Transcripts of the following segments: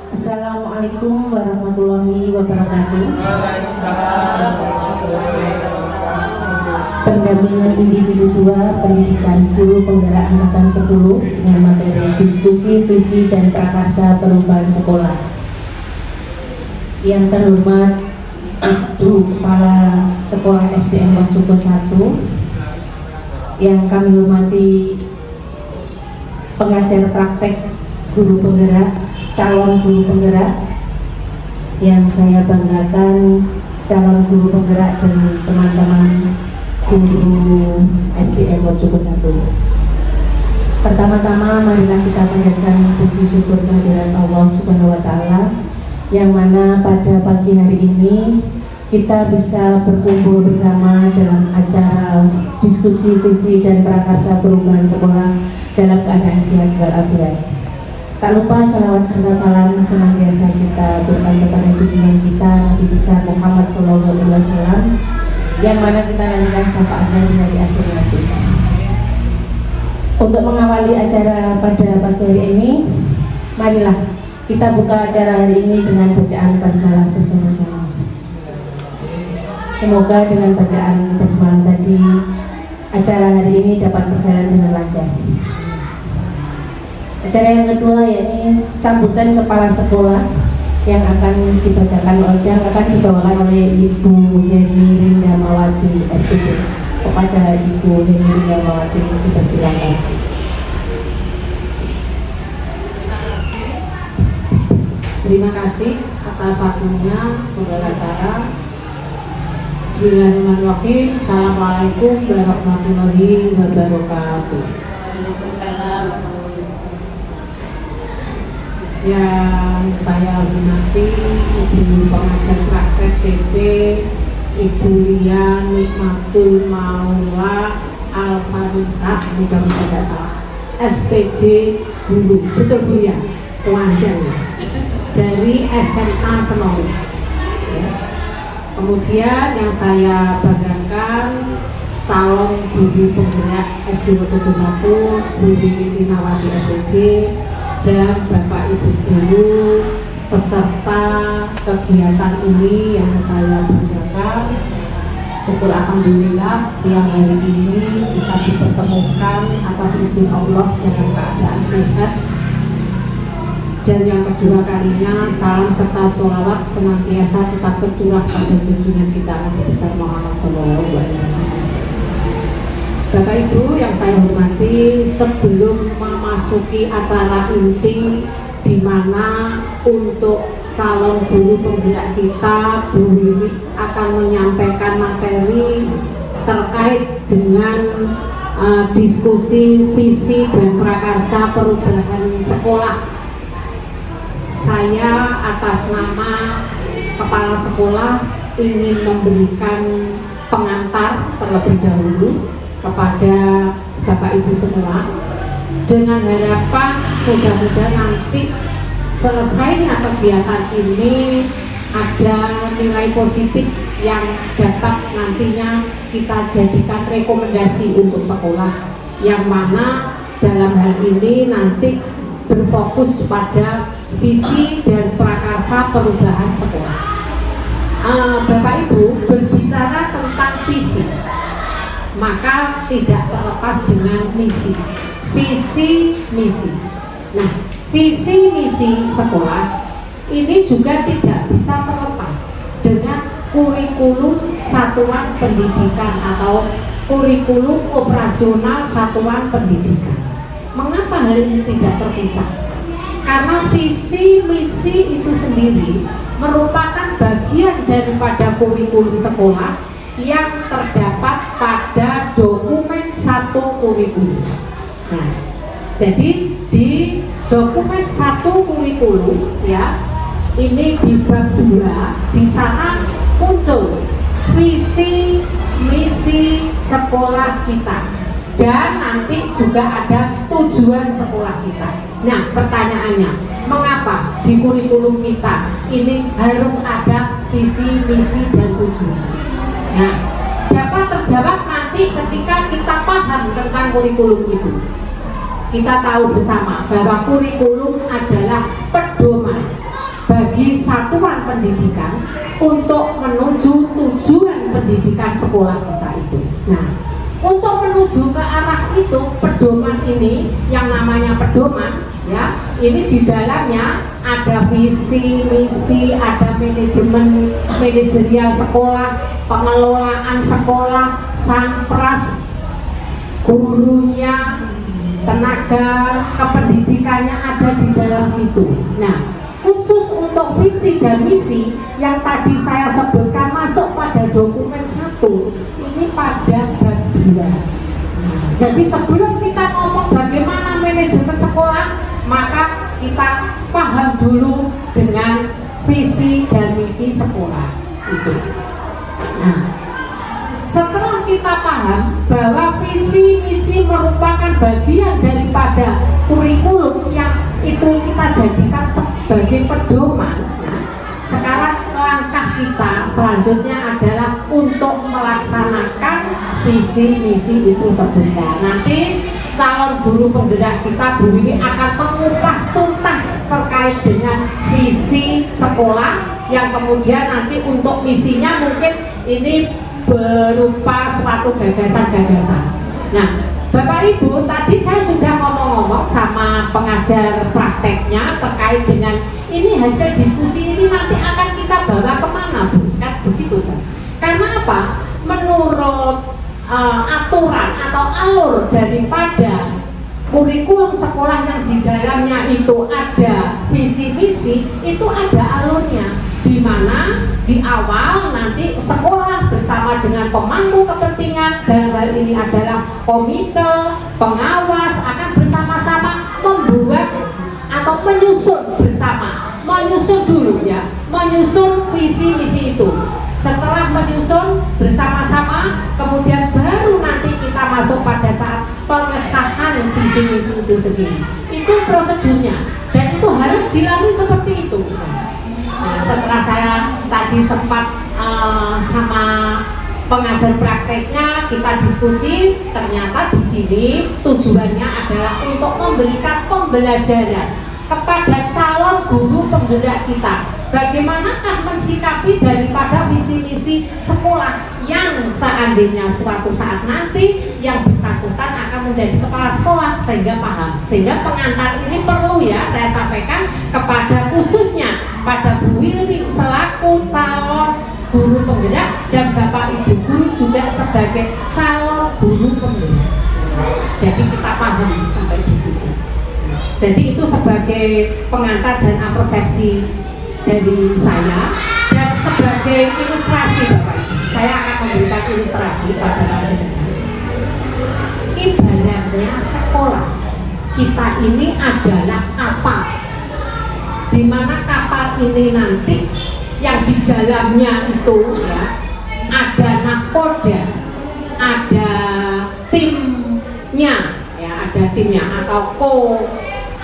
Assalamualaikum warahmatullahi wabarakatuh. Pendampingan individu 2 pendidikan guru penggerak angkatan 10 dengan materi diskusi visi dan prakarsa perubahan sekolah. Yang terhormat Ibu Kepala Sekolah SDN Wonosobo 1, yang kami hormati pengajar praktek guru penggerak, calon guru penggerak, yang saya banggakan calon guru penggerak dan teman-teman guru SDN Wonosobo 1. Pertama-tama marilah kita panjatkan puji syukur kehadirat Allah Subhanahu wa Ta'ala, yang mana pada pagi hari ini kita bisa berkumpul bersama dalam acara diskusi visi dan prakarsa perubahan sekolah dalam keadaan sehat walafiat. Tak lupa salawat serta salam senantiasa kita berikan kepada junjungan kita Nabi besar Muhammad SAW, yang mana kita nantikan syafaatnya di hari akhir nanti. Untuk mengawali acara pada pagi hari ini, marilah kita buka acara hari ini dengan bacaan basmalah bersama-sama. Semoga dengan bacaan basmalah tadi, acara hari ini dapat berjalan dengan lancar. Acara yang kedua yakni sambutan kepala sekolah yang akan dibacakan yang akan dibawakan oleh Ibu Heni Rindamawati SPD. Kepada Ibu Heni Rindamawati dipersilakan. Terima kasih atas waktunya saudara acara. Bismillahirrahmanirrahim. Assalamualaikum warahmatullahi wabarakatuh. Yang saya hormati Ibu Pengajar Praktek TP, Ibu Lian Nikmatul Maula Alfarita, mudah-mudahan tidak salah, SPD Guru, betul Bu ya, telanjang dari SMA Senong ya. Kemudian yang saya banggakan calon guru penggerak SD Wonosobo 1, Bu Rinawati SPD, dan Bapak Ibu guru peserta kegiatan ini yang saya banggakan. Syukur alhamdulillah siang hari ini kita dipertemukan atas izin Allah dalam keadaan sehat. Dan yang kedua kalinya salam serta sholawat senantiasa tetap tercurah pada junjungan kita Nabi besar Muhammad SAW. Bapak Ibu yang saya hormati, sebelum memasuki acara inti di mana untuk calon guru penggerak kita, Bu Wiwi akan menyampaikan materi terkait dengan diskusi visi dan prakarsa perubahan sekolah. Saya atas nama kepala sekolah ingin memberikan pengantar terlebih dahulu kepada Bapak Ibu semua, dengan harapan mudah-mudahan nanti selesainya kegiatan ini ada nilai positif yang dapat nantinya kita jadikan rekomendasi untuk sekolah, yang mana dalam hal ini nanti berfokus pada visi dan prakarsa perubahan sekolah. Bapak Ibu, berbicara tentang visi, maka tidak terlepas dengan misi, visi misi. Nah, visi misi sekolah ini juga tidak bisa terlepas dengan kurikulum satuan pendidikan atau kurikulum operasional satuan pendidikan. Mengapa hal ini tidak terpisah? Karena visi misi itu sendiri merupakan bagian daripada kurikulum sekolah yang terdapat pada dokumen satu kurikulum. Nah, jadi di dokumen satu kurikulum ya, ini di bab 2, di sana muncul visi misi sekolah kita, dan nanti juga ada tujuan sekolah kita. Nah, pertanyaannya, mengapa di kurikulum kita ini harus ada visi misi dan tujuan? Nah, dapat terjawab nanti ketika kita paham tentang kurikulum itu. Kita tahu bersama bahwa kurikulum adalah pedoman bagi satuan pendidikan untuk menuju tujuan pendidikan sekolah kita itu. Nah, untuk menuju ke arah itu, pedoman ini yang namanya pedoman ya, ini di dalamnya ada visi, misi, ada manajemen, manajerial sekolah, pengelolaan sekolah, sampras, gurunya, tenaga kependidikannya ada di dalam situ. Nah, khusus untuk visi dan misi yang tadi saya sebutkan masuk pada dokumen 1 ini pada bab 2. Jadi sebelum kita ngomong bagaimana manajemen sekolah, maka kita paham dulu dengan visi dan misi sekolah itu. Nah, setelah kita paham bahwa visi misi merupakan bagian daripada kurikulum yang itu kita jadikan sebagai pedoman, nah, sekarang langkah kita selanjutnya adalah untuk melaksanakan visi misi itu sebutkan. Nanti calon guru penggerak kita Bu Wiwi akan mengupas tuntas terkait dengan visi sekolah yang kemudian nanti untuk misinya mungkin ini berupa suatu gagasan-gagasan. Nah, Bapak Ibu, tadi saya sudah ngomong-ngomong sama pengajar prakteknya terkait dengan ini hasil diskusi ini nanti akan kita bawa kemana, Bu? Kan begitu, San. Karena apa? Menurut aturan atau alur daripada kurikulum sekolah yang di dalamnya itu ada visi misi, itu ada alurnya, di mana di awal nanti sekolah bersama dengan pemangku kepentingan, dan hal ini adalah komite pengawas akan bersama-sama membuat atau menyusun bersama, menyusun dulu ya, menyusun visi misi itu. Setelah menyusun bersama-sama, kemudian baru nanti kita masuk pada saat pengesahan visi misi itu sendiri. Itu prosedurnya, dan itu harus dilalui seperti itu. Nah, setelah saya tadi sempat sama pengajar prakteknya kita diskusi, ternyata di sini tujuannya adalah untuk memberikan pembelajaran kepada calon guru penggerak kita. Bagaimanakah mensikapi daripada visi misi sekolah yang seandainya suatu saat nanti yang bersangkutan akan menjadi kepala sekolah, sehingga paham. Sehingga pengantar ini perlu ya saya sampaikan kepada khususnya pada Bu Willy selaku calon guru penggerak dan Bapak Ibu guru juga sebagai calon guru penggerak. Jadi kita paham sampai di situ. Jadi itu sebagai pengantar dan persepsi dari saya, dan sebagai ilustrasi Bapak Ibu, saya akan memberikan ilustrasi pada panjenengan. Ibaratnya sekolah kita ini adalah kapal, di mana kapal ini nanti yang di dalamnya itu ya ada nahkoda, ada timnya ya, ada timnya atau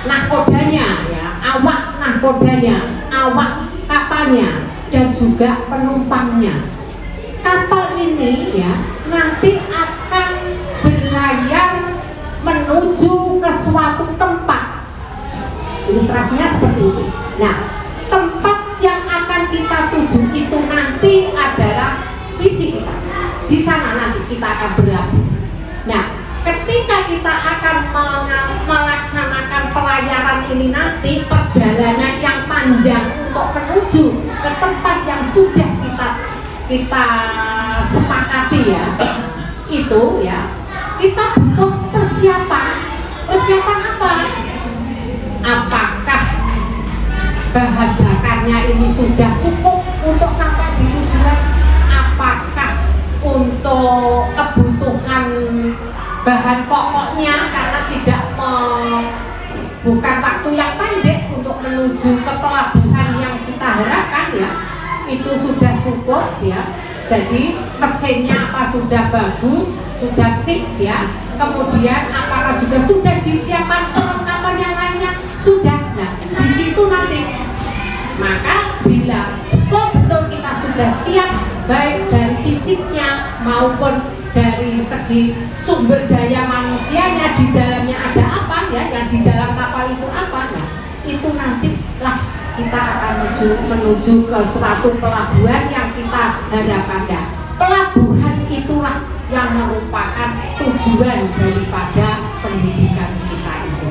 nahkodanya ya, awak nahkodanya, awak kapalnya, dan juga penumpangnya. Kapal ini ya nanti akan berlayar menuju ke suatu tempat. Ilustrasinya seperti itu. Nah, tempat yang akan kita tuju itu nanti adalah visi kita. Di sana nanti kita akan berlabuh. Nah, ketika kita akan melaksanakan pelayaran ini nanti, perjalanan yang panjang untuk menuju ke tempat yang sudah kita sepakati ya, itu ya kita butuh persiapan. Persiapan apa? Apakah bahan bakarnya ini sudah cukup untuk sampai di tujuan? Apakah untuk kebutuhan bahan pokoknya, karena tidak bukan waktu yang pendek untuk menuju ke pelabuhan yang kita harapkan ya, itu sudah cukup ya. Jadi mesinnya apa sudah bagus, sudah sip ya, kemudian apakah juga sudah disiapkan perlengkapan yang lainnya, sudah. Nah, di situ nanti maka bila betul-betul kita sudah siap baik dari fisiknya maupun dari segi sumber daya manusianya, di dalamnya ada apa ya, yang di dalam kapal itu apa ya, itu nanti lah kita akan menuju ke suatu pelabuhan yang kita harapkan. Pelabuhan itulah yang merupakan tujuan daripada pendidikan kita itu,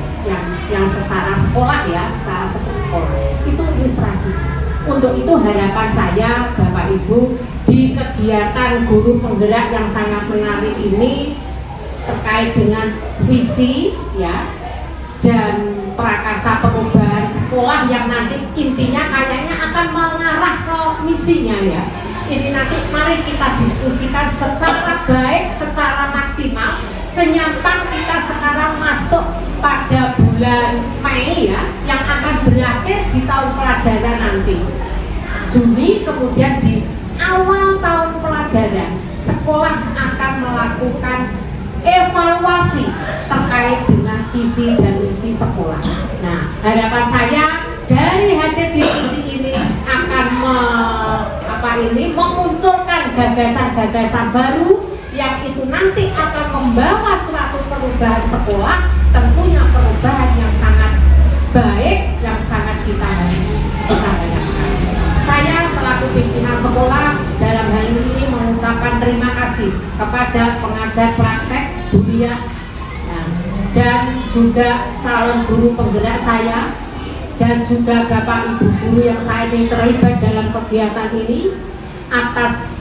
yang secara sekolah ya, secara sekolah itu ilustrasi. Untuk itu harapan saya Bapak Ibu di kegiatan guru penggerak yang sangat menarik ini terkait dengan visi ya dan prakarsa perubahan sekolah yang nanti intinya kayaknya akan mengarah ke misinya ya. Ini nanti mari kita diskusikan secara baik, secara maksimal, senyapang kita sekarang masuk pada bulan Mei ya, yang akan berakhir di tahun pelajaran nanti Juni, kemudian di awal tahun pelajaran sekolah akan melakukan evaluasi terkait dengan visi dan misi sekolah. Nah, harapan saya dari hasil diskusi ini akan memunculkan gagasan-gagasan baru yang itu nanti akan membawa suatu perubahan sekolah, tentunya perubahan yang sangat baik, yang sangat kita harapkan. Saya selaku pimpinan sekolah dalam hal ini mengucapkan terima kasih kepada pengajar praktek Bulia dan juga calon guru penggerak saya dan juga Bapak Ibu guru yang saat ini terlibat dalam kegiatan ini atas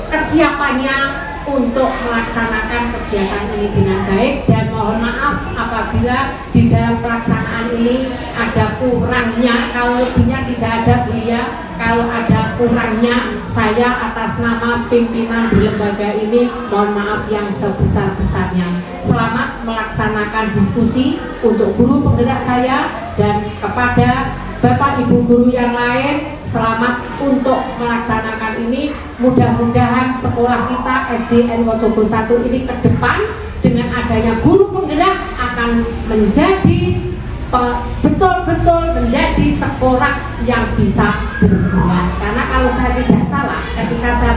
kesiapannya untuk melaksanakan kegiatan ini dengan baik, dan mohon maaf apabila di dalam pelaksanaan ini ada kurangnya. Kalau lebihnya tidak ada Bulia, kalau ada kurangnya saya atas nama pimpinan di lembaga ini mohon maaf yang sebesar-besarnya. Selamat melaksanakan diskusi untuk guru penggerak saya, dan kepada Bapak Ibu guru yang lain selamat untuk melaksanakan ini. Mudah-mudahan sekolah kita SDN Wojogo 1 ini ke depan dengan adanya guru penggerak akan menjadi betul-betul menjadi sekolah yang bisa bergerak. Karena kalau saya tidak salah, ketika saya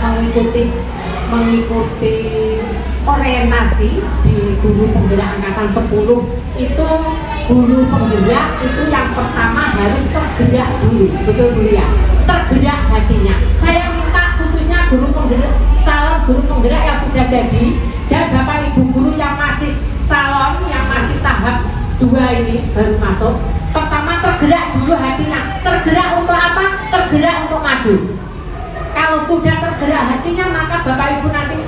mengikuti orientasi di guru penggerak angkatan 10 itu, guru penggerak itu yang pertama harus tergerak dulu, betul Bu ya, tergerak hatinya. Saya minta khususnya guru penggerak, calon guru penggerak yang sudah jadi, dan Bapak Ibu guru yang masih calon, yang masih tahap 2 ini baru masuk, pertama tergerak dulu hatinya. Tergerak untuk apa? Tergerak untuk maju. Kalau sudah tergerak hatinya, maka Bapak Ibu nanti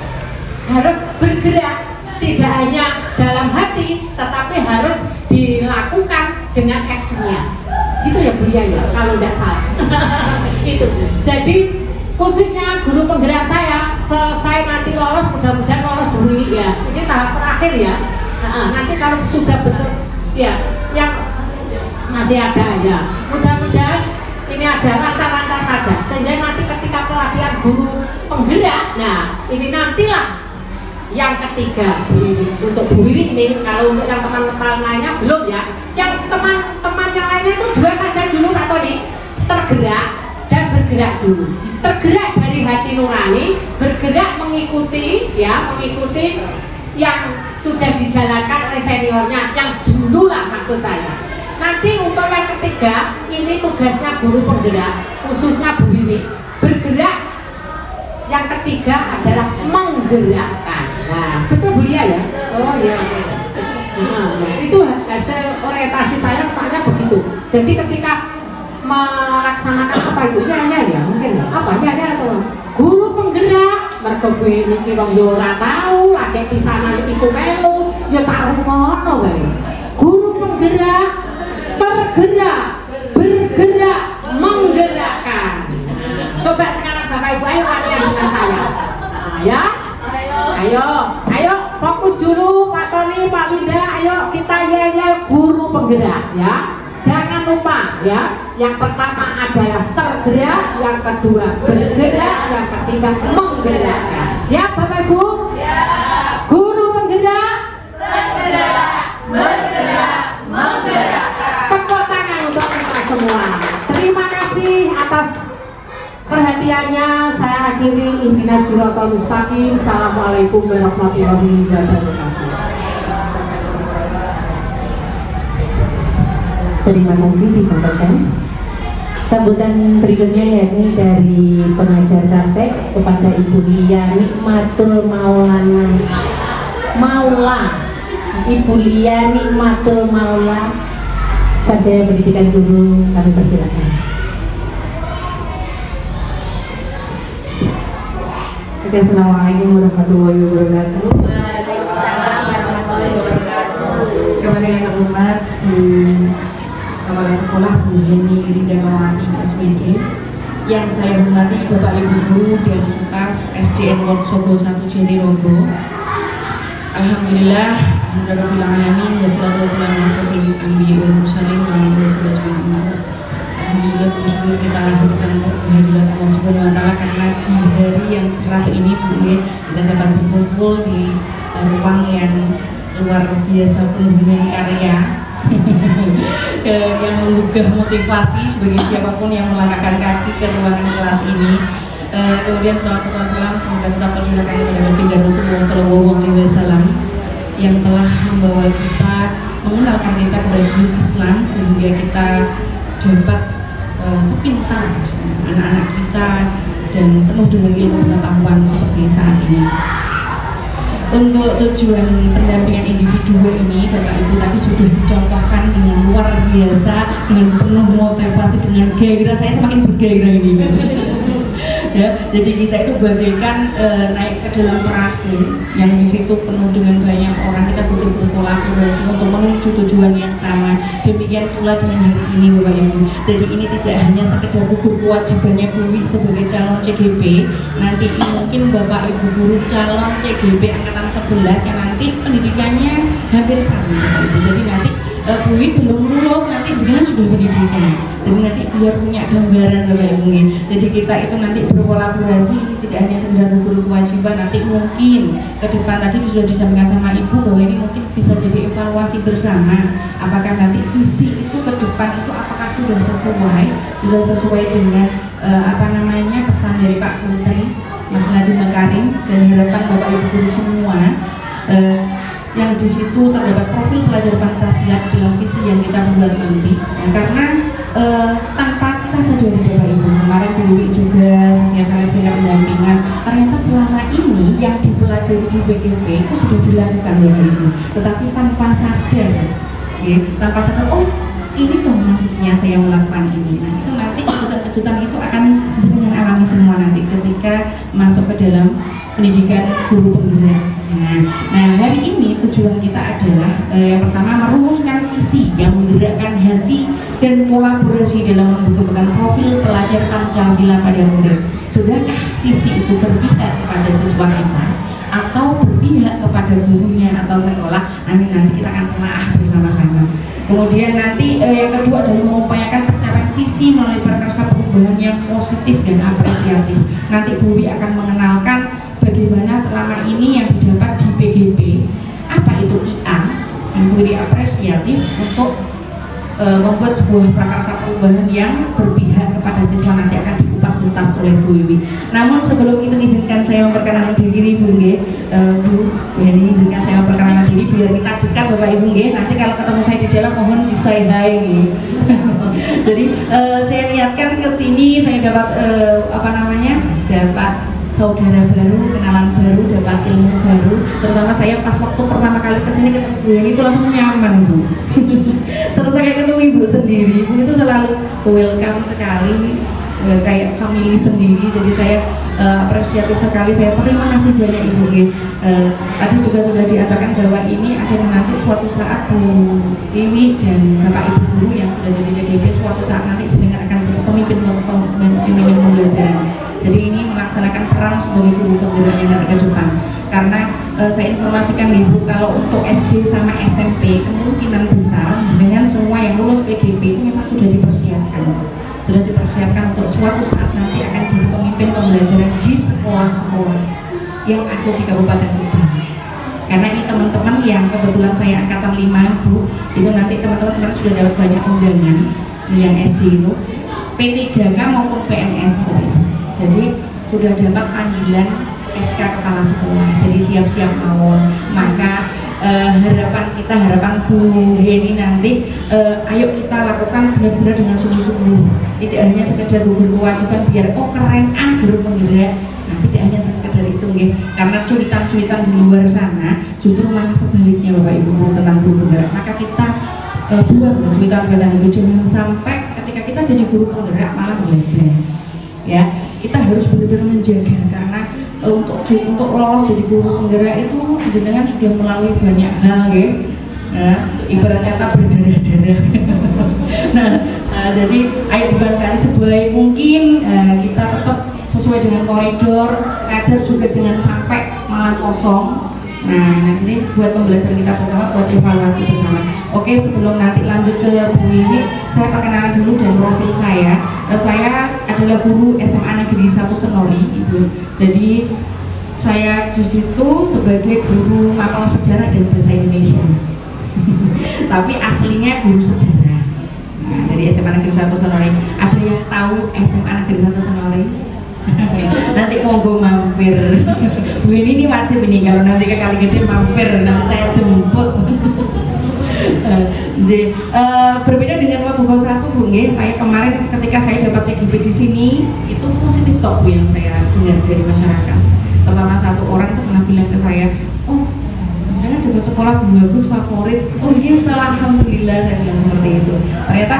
harus bergerak, tidak hanya dalam hati, tetapi harus dilakukan dengan actionnya. Gitu ya Bu ya, kalau tidak salah. Itu. Jadi khususnya guru penggerak saya, selesai nanti lolos, mudah-mudahan lolos Bu ya. Ini tahap terakhir ya. Nanti kalau sudah betul ya, yang masih ada ya. Mudah-mudahan ini ada lancar-lancar saja, sehingga nanti ketika pelatihan guru penggerak, nah ini nantilah yang ketiga Bu Wiwi. Untuk Bu Wiwi ini, kalau untuk yang teman-teman lainnya belum ya, yang teman-teman yang lainnya itu 2 saja dulu Pak Tony, tergerak dan bergerak dulu. Tergerak dari hati nurani, bergerak mengikuti ya, mengikuti yang sudah dijalankan oleh seniornya, yang dulu lah maksud saya. Nanti untuk yang ketiga, ini tugasnya guru penggerak, khususnya Bu Wiwi, bergerak. Yang ketiga adalah menggerakkan. Nah, betul Bu ya? Oh iya. Itu hasil orientasi saya, soalnya begitu. Jadi ketika melaksanakan apa itu ya mungkin apa ya atau guru penggerak, mergo kuwi niki wong yo ora tau, lagi pisanan iku melu, ya tak rungono wae. Guru penggerak, tergerak, bergerak, menggerakkan. Coba sekarang Bapak Ibu ayo latihan dengan saya. Ya. Ayo fokus dulu Pak Tony, Pak Linda, ayo kita yel-yel guru penggerak ya. Jangan lupa ya, yang pertama adalah tergerak, yang kedua bergerak, yang ketiga menggerakkan. Siap Bapak Ibu? Siap. Guru penggerak, tergerak, bergerak, menggerakkan. Tepuk tangan untuk kita semua. Terima kasih atas perhatiannya. Saya akhiri, ihdinas siratal mustaqim. Assalamualaikum warahmatullahi wabarakatuh. Terima kasih disampaikan. Sambutan berikutnya yakni dari pengajar praktek kepada Ibu Lia Nikmatul Maula. Ibu Lia Nikmatul Maula, Sarjana Pendidikan Guru, kami persilakan. Oke, assalamualaikum warahmatullahi wabarakatuh. Waalaikumsalam warahmatullahi wabarakatuh. Kepada yang terhormat Kepala Sekolah Bu Heni Ridamawati SPD, yang saya hormati Bapak Ibu Guru dan staf SDN Wonosobo 1 Jatirogo. Alhamdulillah, alhamdulillah alamin, wassalatu wassalamu ala asyrofil anbiya'i wal mursalin wa ala alihi wasallam. Alhamdulillah, bersyukur kita lakukan kehadiran Allah Subhanahu wa taala karena di hari yang cerah ini kita dapat berkumpul di ruang yang luar biasa penuh dengan karya yang menggugah motivasi bagi siapapun yang melangkahkan kaki ke ruangan kelas ini. Kemudian selawat salam semoga tetap tercurahkan kepada baginda Rasulullah Shallallahu Alaihi Wasallam yang telah membawa kita, mengenalkan kita kepada dunia Islam sehingga kita dapat sepintar anak-anak kita dan penuh dengan ilmu pengetahuan seperti saat ini. Untuk tujuan pendampingan individu ini, Bapak Ibu tadi sudah dicontohkan dengan luar biasa, dengan penuh motivasi, dengan gairah. Saya semakin bergairah ini. Ya, jadi kita itu bagaikan naik ke dalam perahu yang di situ penuh dengan banyak orang. Kita butuh berkolaborasi untuk menuju tujuan yang sama. Demikian pula dengan hari ini, Bapak Ibu. Jadi ini tidak hanya sekedar gugur kewajibannya Bu Wi sebagai calon CGP. Nanti mungkin Bapak Ibu guru calon CGP angkatan 11 yang nanti pendidikannya hampir sama, Bapak Ibu. Jadi nanti Bu Wi belum lulus, nanti jangan sudah pendidikan. Jadi nanti biar punya gambaran, Bapak Ibu. Jadi kita itu nanti berkolaborasi, tidak hanya sekedar gugur kewajiban. Nanti mungkin ke depan tadi sudah disampaikan sama Ibu bahwa ini mungkin bisa jadi evaluasi bersama. Apakah nanti visi itu ke depan itu apakah sudah sesuai dengan pesan dari Pak Menteri Mas Nadiem Makarim, dan harapan Bapak Ibu guru semua yang di situ terdapat profil pelajar Pancasila dalam visi yang kita buat nanti. Nah, karena tanpa kita sadari, Bapak Ibu, kemarin Bu Wi juga setiap kali saya pendampingan, ternyata selama ini yang dipelajari di BGP itu sudah dilakukan, Bapak Ibu, tetapi tanpa sadar, ya, tanpa sadar, oh ini tuh maksudnya saya melakukan ini. Nah, itu nanti kejutan-kejutan itu akan jenengan alami semua nanti ketika masuk ke dalam pendidikan guru penggerak. Nah, hari ini tujuan kita adalah yang pertama merumuskan visi yang menggerakkan hati dan kolaborasi dalam membentukkan profil pelajar Pancasila pada murid. Sudahkah visi itu berpihak kepada siswa kita atau berpihak kepada gurunya atau sekolah? Nanti kita akan telah bersama-sama. Kemudian nanti yang kedua adalah mengupayakan pencapaian visi melalui prakarsa perubahan yang positif dan apresiatif. Nanti Bu Wi akan mengenalkan bagaimana selama ini yang didapat di PGP, apa itu IA, inquiry apresiatif, untuk membuat sebuah prakarsa perubahan yang berpihak kepada siswa. Nanti akan dikupas tuntas oleh Bu Wi. Namun sebelum itu izinkan saya memperkenalkan diri, Bu Nge. Bu, ini izinkan saya memperkenalkan diri biar kita dekat, Bapak Ibu Nge. Nanti kalau ketemu saya di jalan mohon di say hi. Jadi saya lihatkan ke sini, saya dapat dapat saudara baru, kenalan baru, dapat ilmu baru. Terutama saya pas waktu pertama kali kesini ketemu Bu Heni itu langsung nyaman, Bu. Terus saya ketemu Ibu sendiri, Ibu itu selalu welcome sekali, kayak family sendiri. Jadi saya apresiatif sekali, saya terima kasih banyak Ibu. Tadi juga sudah diatakan bahwa ini akan nanti suatu saat Bu Iwi dan Bapak Ibu guru yang sudah jadi JGP suatu saat nanti sedang akan jadi pemimpin pembelajaran. Jadi ini melaksanakan peran sebagai guru penggerak yang ke depan. Karena saya informasikan Ibu, kalau untuk SD sama SMP kemungkinan besar dengan semua yang lulus PGP itu memang sudah dipersiapkan untuk suatu saat nanti akan jadi pemimpin pembelajaran di sekolah-sekolah yang ada di Kabupaten Tuban. Karena ini teman-teman yang kebetulan saya angkatan 5, Bu, itu nanti teman-teman sudah dapat banyak undangan yang SD itu P3K maupun PNS. Jadi sudah dapat panggilan SK kepala sekolah, jadi siap-siap mawon. Maka harapan kita, harapan Bu Heni nanti, ayo kita lakukan benar-benar dengan sungguh-sungguh, tidak hanya sekedar gugur kewajiban biar oh keren guru penggerak. Nah, tidak hanya sekedar itu nggih, karena cuitan-cuitan di luar sana justru malah sebaliknya Bapak Ibu tentang guru penggerak. Maka kita buang cuitan-cuitan itu, jangan sampai ketika kita jadi guru penggerak malah belajar. Ya, kita harus benar-benar menjaga, karena untuk lolos jadi guru penggerak itu jenengan sudah melalui banyak hal ya. Nah, ibarat kata berdarah-darah. Jadi ayo dibantu sebaik mungkin, kita tetap sesuai dengan koridor, ngajar juga jangan sampai malah kosong. Nah, ini buat pembelajaran kita bersama, buat evaluasi bersama. Oke, sebelum nanti lanjut ke Bu Wiwi, saya perkenalkan dulu dan profil saya. Saya adalah guru SMA Negeri 1 Senori, Ibu. Jadi saya di situ sebagai guru mapel sejarah dan bahasa Indonesia. Tapi aslinya guru sejarah. Nah, dari SMA Negeri 1 Senori. Ada yang tahu SMA Negeri 1 Senori? Nanti monggo mampir. Bu ini wajib ini kalau nanti ke Kaligede mampir, nanti saya jemput. Berbeda dengan waktu satu Bu, saya kemarin ketika saya dapat CGP di sini itu positif talk Bu yang saya dengar dari masyarakat. Terutama satu orang itu pernah bilang ke saya, oh saya dapat sekolah bagus favorit. Oh iya, alhamdulillah, saya bilang seperti itu. Ternyata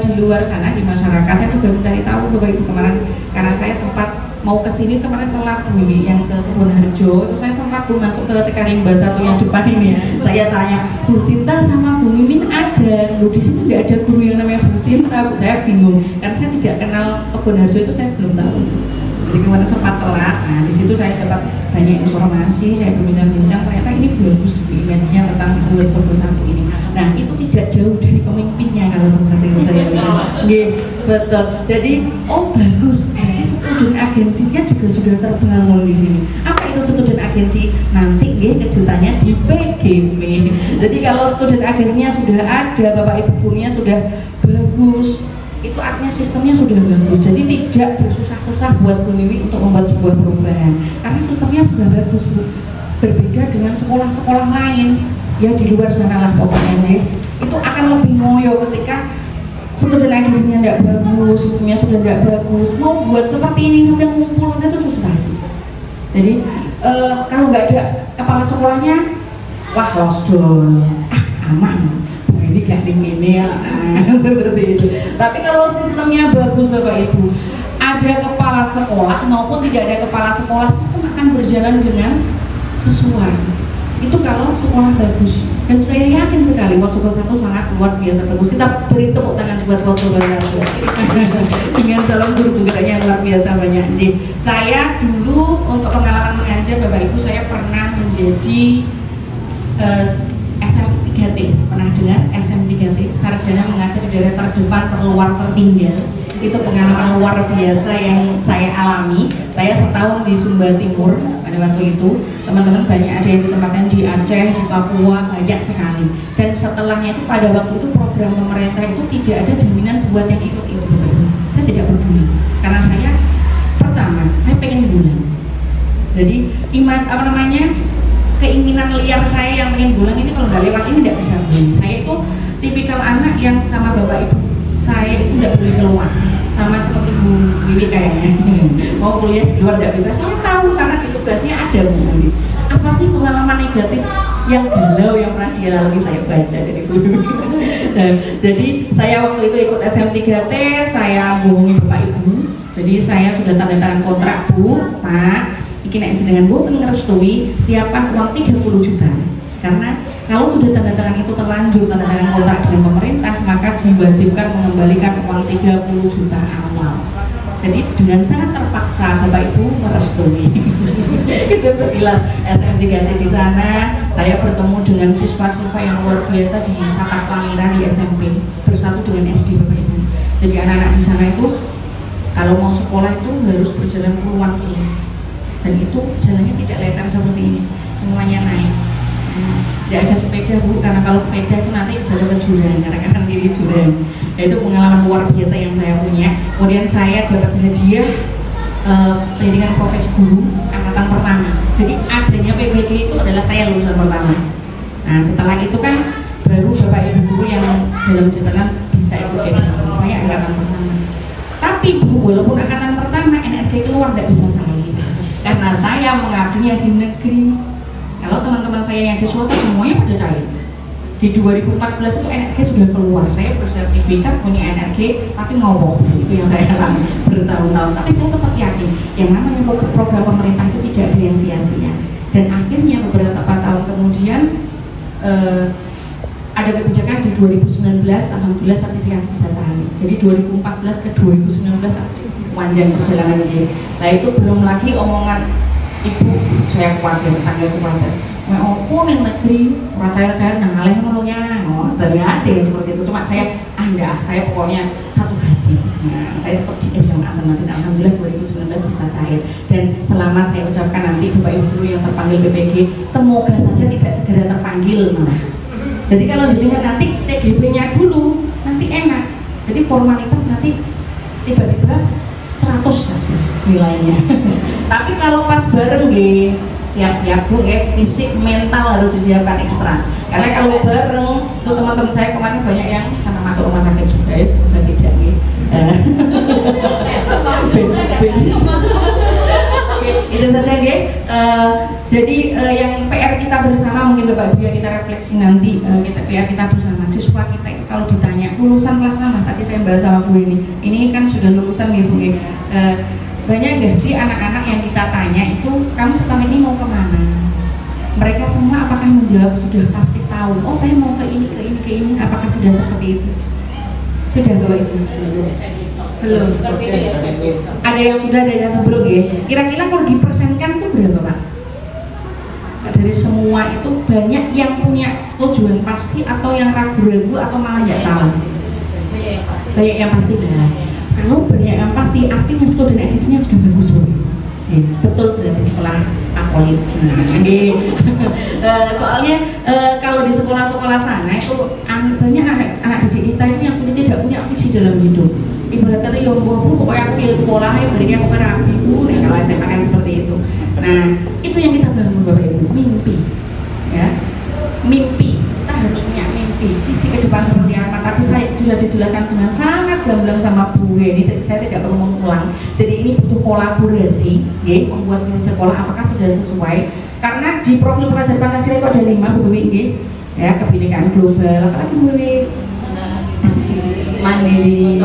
di luar sana di masyarakat saya juga mencari tahu Bapak Ibu kemarin, karena saya sempat mau ke sini kemarin telat Bu yang ke Kebun Harjo, itu saya sempat masuk ke TK Rimba 1 yang depan ini ya. Saya tanya, Bu Sinta sama Bu Mimin ada, lu di sini nggak ada guru yang namanya Bu Sinta. Saya bingung karena saya tidak kenal Kebun Harjo, itu saya belum tahu. Jadi kemarin sempat telat. Nah di situ saya dapat banyak informasi, saya berbincang-bincang, ternyata ini bagus image-nya tentang buat satu ini. Nah itu tidak jauh dari pemimpinnya kalau seperti itu saya bilang. Betul. Jadi oh bagus. Student agensinya juga sudah terbangun di sini. Apa itu student agensi? Nanti kejutannya di PGP. Jadi kalau student agensinya sudah ada, Bapak Ibu gurunya sudah bagus, itu artinya sistemnya sudah bagus. Jadi tidak bersusah-susah buat Bu Wiwi untuk membuat sebuah perubahan, karena sistemnya sudah bagus Bu. Berbeda dengan sekolah-sekolah lain ya di luar sana lah pokoknya, itu akan lebih ngoyo ketika student agensinya tidak bagus, sistemnya sudah tidak bagus. Mau buat seperti ini saja ngumpul itu susah. Jadi kalau nggak ada kepala sekolahnya, wah lost down, aman. Ini gak ini ya, seperti itu. Tapi kalau sistemnya bagus Bapak Ibu, ada kepala sekolah maupun tidak ada kepala sekolah, sistem akan berjalan dengan sesuai. Itu kalau sekolah bagus. Dan saya yakin sekali Wasoba 1 sangat luar biasa bagus. Kita beri tepuk tangan buat Wasoba 1 dengan salam guru penggeraknya luar biasa banyak. Jadi saya dulu untuk pengalaman mengajar Bapak Ibu, saya pernah menjadi SM3T. Pernah dengar SM3T? Sarjana mengajar di daerah terdepan, terluar, tertinggal. Itu pengalaman luar biasa yang saya alami. Saya setahun di Sumba Timur pada waktu itu. Teman-teman banyak ada yang ditempatkan di Aceh, di Papua, banyak sekali. Dan setelahnya itu pada waktu itu program pemerintah itu tidak ada jaminan buat yang ikut itu. Saya tidak peduli, karena saya pertama saya pengen bulan. Jadi keinginan liar saya yang pengen bulan ini kalau nggak lewat ini tidak bisa bulan. Saya itu tipikal anak yang sama Bapak Ibu saya itu tidak boleh keluar, sama seperti Bu Wiwi kayaknya. Mau kuliah di luar tidak bisa. Saya tahu karena di tugasnya ada Bu Wiwi. Apa sih pengalaman negatif yang galau yang pernah dia lalui, saya baca dari Bu Wiwi. Jadi saya waktu itu ikut SM3T, saya bohongi Bapak Ibu. Jadi saya sudah tanda tangan kontrak Bu, Pak, iki nek jenengan mboten ngrestui siapan uang 30 juta. Karena kalau sudah tanda tangan itu terlanjur tanda tangan kontrak dengan pemerintah, maka diwajibkan mengembalikan uang 30 juta awal. Jadi dengan sangat terpaksa Bapak Ibu merestui. Itu sekilas SM3T di sana. Saya bertemu dengan siswa-siswa yang luar biasa di Sakat Pamiran di SMP, bersatu dengan SD Bapak Ibu. Jadi anak-anak di sana itu kalau mau sekolah itu harus berjalan puluhan kilo. Dan itu jalannya tidak lebar seperti ini, semuanya naik. Tidak ada sepeda Bu, karena kalau sepeda itu nanti jalan ke jurang, karena kan diri jurang. Itu pengalaman luar biasa yang saya punya. Kemudian saya dapat hadiah pendidikan profesi guru angkatan pertama. Jadi adanya PBG itu adalah saya lulusan pertama. Nah setelah itu kan baru bapak ibu guru yang dalam jabatan bisa ikut webinar. Saya angkatan pertama. Tapi bu, walaupun angkatan pertama NRG keluar tidak bisa cair karena saya mengabdinya di negeri. Kalau teman-teman saya yang di swasta semuanya pada cair. Di 2014 itu NRG sudah keluar, saya bersertifikat punya NRG tapi ngoboh, itu yang saya alami bertahun-tahun. Tapi saya tetap yakin yang namanya program pemerintah itu tidak ada yang sia-sia. Dan akhirnya beberapa tahun kemudian ada kebijakan di 2019, alhamdulillah sertifikasi bisa cair. Jadi 2014 ke 2019 panjang perjalanan ini. Nah itu belum lagi omongan ibu, saya khawatir, tangga khawatir. Walaupun yang negeri cair-cair ngalih nolongnya, ternyata ada seperti itu. Cuma saya saya pokoknya satu hati. Nah, saya tetap di SMA Hasanuddin, alhamdulillah 2019 bisa cair. Dan selamat saya ucapkan nanti Bapak Ibu guru yang terpanggil BPG, semoga saja tidak segera terpanggil malah. Jadi kalau dilihat nanti CGP-nya dulu, nanti enak. Jadi formalitas nanti tiba-tiba 100 saja nilainya. Tapi kalau pas bareng siap-siap bu, fisik mental harus disiapkan ekstra. Karena kalau bareng, tuh teman-teman saya kemarin banyak yang sana masuk rumah sakit juga ya, bisa tidak ya. Itu saja ya. Jadi yang PR kita bersama mungkin Bapak Ibu ya kita refleksi nanti PR kita bersama siswa kita itu kalau ditanya lulusan kelas mana, tadi saya bahas sama Bu ini kan sudah lulusan ya Bu ya. Banyak nggak sih anak-anak yang kita tanya itu kamu setelah ini mau kemana? Mereka semua apakah menjawab sudah pasti tahu? Oh saya mau ke ini, apakah sudah seperti itu? Sudah Bapak Ibu? Belum. Ada yang sudah, ada yang sebelum ya. Kira-kira kalau dipersenkan itu berapa Pak? Dari semua itu banyak yang punya tujuan pasti atau yang ragu-ragu atau malah nggak tahu? Banyak yang pasti lah. Kalau banyak yang pasti artinya student attitude-nya sudah bagus Bu. Betul berarti sekolah apolit. Soalnya kalau di sekolah-sekolah sana itu banyak anak didik kita ini yang tidak punya visi dalam hidup. Ibarat kata ya Bu, pokoknya aku di sekolah ya berikan aku rapi Bu. Nah, kalau saya makan seperti itu. Nah, itu yang kita bangun Bapak Ibu, mimpi. Ya. Mimpi. Kita harus punya mimpi. Visi ke depan seperti apa? Tadi saya sudah dijelaskan dengan sangat gamblang sama Bu Heni. Saya tidak perlu mengulang. Jadi ini butuh kolaborasi, ya, membuat visi sekolah apakah sudah sesuai? Karena di profil pelajar Pancasila itu ada 5 Bu Heni, ya, kebinekaan global, apalagi Bu Heni? Mandiri,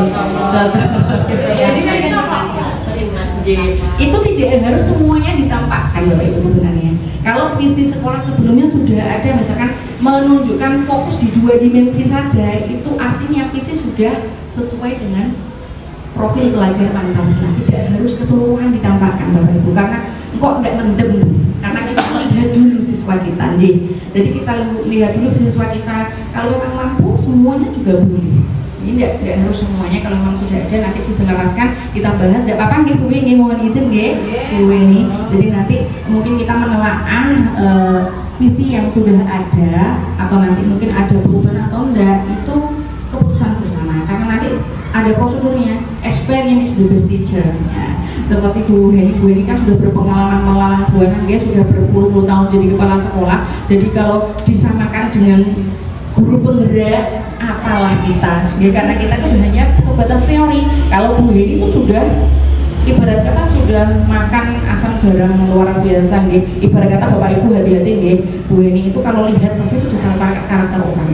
itu tidak harus semuanya ditampakkan Bapak Ibu sebenarnya. Kalau visi sekolah sebelumnya sudah ada, misalkan menunjukkan fokus di 2 dimensi saja, itu artinya visi sudah sesuai dengan profil pelajar Pancasila. Tidak harus keseluruhan ditampakkan Bapak Ibu, karena kok tidak mendem, karena kita lihat dulu siswa kita. Jadi kita lihat dulu siswa kita, kalau memang mampu semuanya juga boleh. Ini tidak harus semuanya, kalau memang sudah ada nanti dijelaskan, kita bahas. Tidak apa-apa Bu ini mohon izin Bu ini. Jadi nanti mungkin kita menelaah visi yang sudah ada atau nanti mungkin ada perubahan atau enggak, itu keputusan bersama. Karena nanti ada prosedurnya, experience is the best teacher. Ya. Seperti Bu Heni kan sudah berpengalaman melalang buana, dia sudah berpuluh-puluh tahun jadi kepala sekolah. Jadi kalau disamakan dengan guru penggerak, apalah kita ya, karena kita itu hanya sebatas teori. Kalau Bu Heni itu sudah ibarat kata sudah makan asam garam luar biasa nggih. Ibarat kata Bapak Ibu hati-hati nggih, Bu Heni itu kalau lihat saja sudah tahu karakter orang.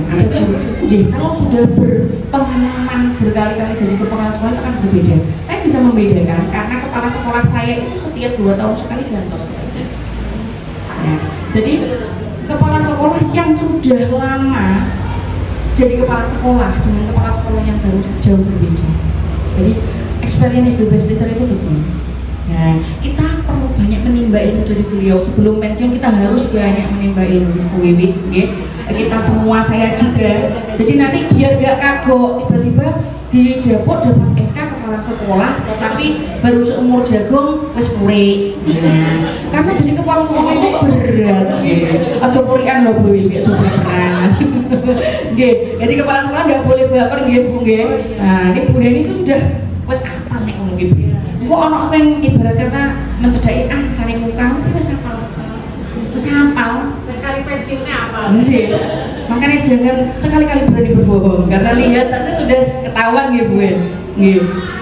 Kalau sudah berpengalaman berkali-kali jadi kepala sekolah itu kan berbeda. Saya bisa membedakan karena kepala sekolah saya itu setiap 2 tahun sekali gantos. Ya, jadi kepala sekolah yang sudah lama jadi kepala sekolah dengan kepala sekolah yang baru jauh berbeda. Jadi experience the best teacher itu betul. Nah, kita perlu banyak menimba ilmu dari beliau. Sebelum pensiun kita harus banyak menimba ilmu Bu Wiwi, kita semua, saya juga. Jadi nanti biar gak kagok tiba-tiba di Depok dapat SK kepala sekolah, tapi baru seumur jagung wis puri. Karena jadi kepala sekolah itu berat. Aja purian loh Bu Wiwi, aja berat. Jadi kepala sekolah nggak boleh baper Bu. Nah, ini Bu Heni itu sudah wis apa nek ngono gitu. Kok ono sing ibarat kata mencedhaki cari muka, wis hafal. Wis hafal. Wis kali pensiunnya apa? Makanya jangan sekali-kali berani berbohong karena lihat saja sudah ketahuan ya Bu.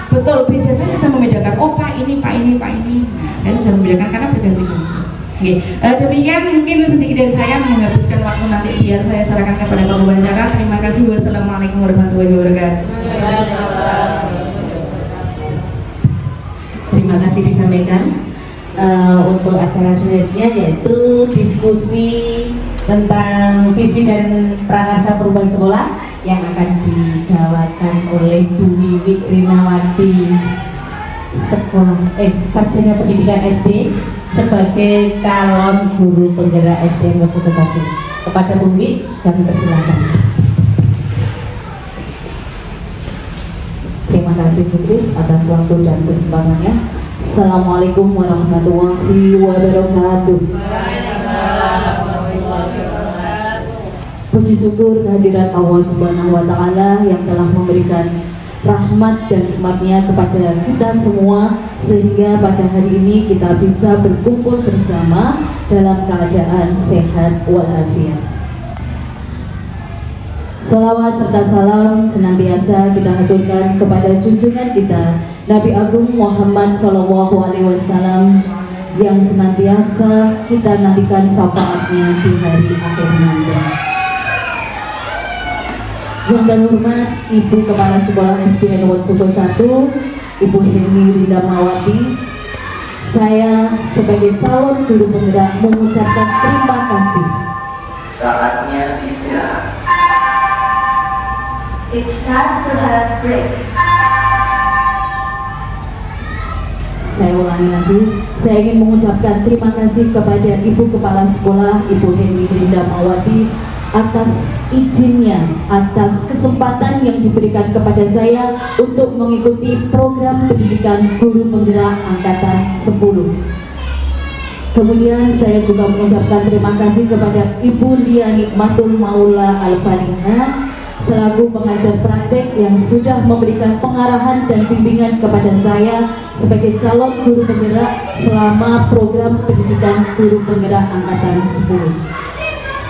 Betul, beda saya bisa membedakan. Oh Pak ini. Nah, saya sudah membedakan karena berganti-ganti. Demikian mungkin sedikit dari saya menghabiskan waktu nanti biar saya serahkan kepada pembicara. Terima kasih. Wassalamualaikum warahmatullahi wabarakatuh. Terima kasih disampaikan. Untuk acara selanjutnya yaitu diskusi tentang visi dan prakarsa perubahan sekolah yang akan dibawakan oleh Bu Wiwi Rinawati Sarjana Pendidikan SD sebagai calon guru penggerak SD Wojogo 1. Kepada Bu Wiwi kami persilakan. Terima kasih Bu Kris atas waktu dan kesempatannya. Assalamualaikum warahmatullahi wabarakatuh. Puji syukur kehadirat Allah Subhanahu wa Ta'ala yang telah memberikan rahmat dan nikmatnya kepada kita semua sehingga pada hari ini kita bisa berkumpul bersama dalam keadaan sehat walafiat. Salawat serta salam senantiasa kita haturkan kepada junjungan kita Nabi Agung Muhammad SAW yang senantiasa kita nantikan syafaatnya di hari akhir nanti. Yang terhormat Ibu Kepala Sekolah SDN Wojogo 1, Ibu Heni Rindamawati, saya sebagai calon guru penggerak mengucapkan terima kasih. Saatnya istirahat. It's time to have break. Saya ulangi lagi, saya ingin mengucapkan terima kasih kepada Ibu Kepala Sekolah, Ibu Heni Rindamawati atas izinnya, atas kesempatan yang diberikan kepada saya untuk mengikuti program pendidikan guru penggerak angkatan 10. Kemudian saya juga mengucapkan terima kasih kepada Ibu Lia Nikmatul Maula Al-Fariha selaku pengajar praktek yang sudah memberikan pengarahan dan bimbingan kepada saya sebagai calon guru penggerak selama program pendidikan guru penggerak angkatan 10.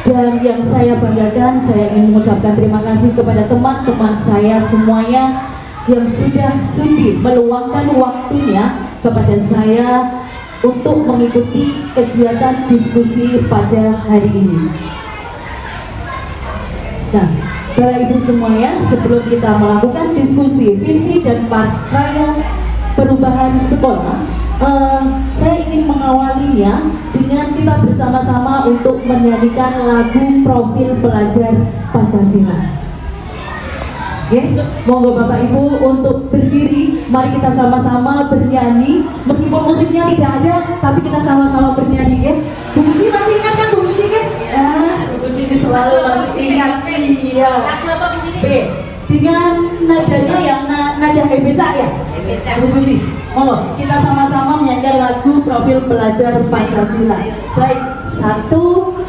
Dan yang saya banggakan, saya ingin mengucapkan terima kasih kepada teman-teman saya semuanya yang sudah sudi meluangkan waktunya kepada saya untuk mengikuti kegiatan diskusi pada hari ini. Nah, Bapak Ibu semuanya, sebelum kita melakukan diskusi visi dan prakarya perubahan sekolah, saya ingin mengawalinya dengan kita bersama-sama untuk menyanyikan lagu Profil Pelajar Pancasila. Oke, monggo Bapak Ibu untuk berdiri, mari kita sama-sama bernyanyi. Meskipun musiknya tidak ada, tapi kita sama-sama bernyanyi ya. Bu Muji masih ingat kan Bu Muji kan? Bu Muji ini selalu masih ingat. Iya. B. Dengan nadanya yang nada hebecak ya? Bu Muji. Oh, kita sama-sama menyanyikan lagu Profil Pelajar Pancasila. Baik, 1,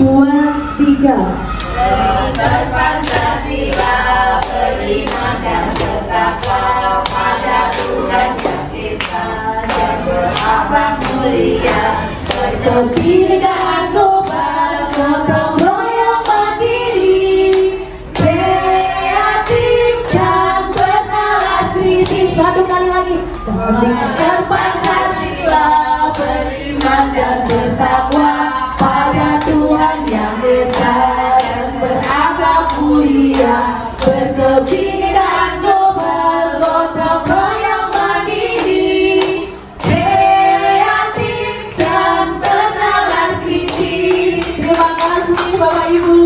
2, 3. Beriman Pancasila, beriman dan bertakwa pada Tuhan yang Esa dan berakhlak mulia, berkebinekaan global, gotong royong mandiri, kreatif dan bernalar kritis. Satu kali lagi. Beriman Pancasila, beriman dan bertakwa pada Tuhan yang Esa dan berakhlak mulia, berkebinekaan global, gotong royong mandiri, kreatif dan bernalar kritis. Terima kasih Bapak Ibu,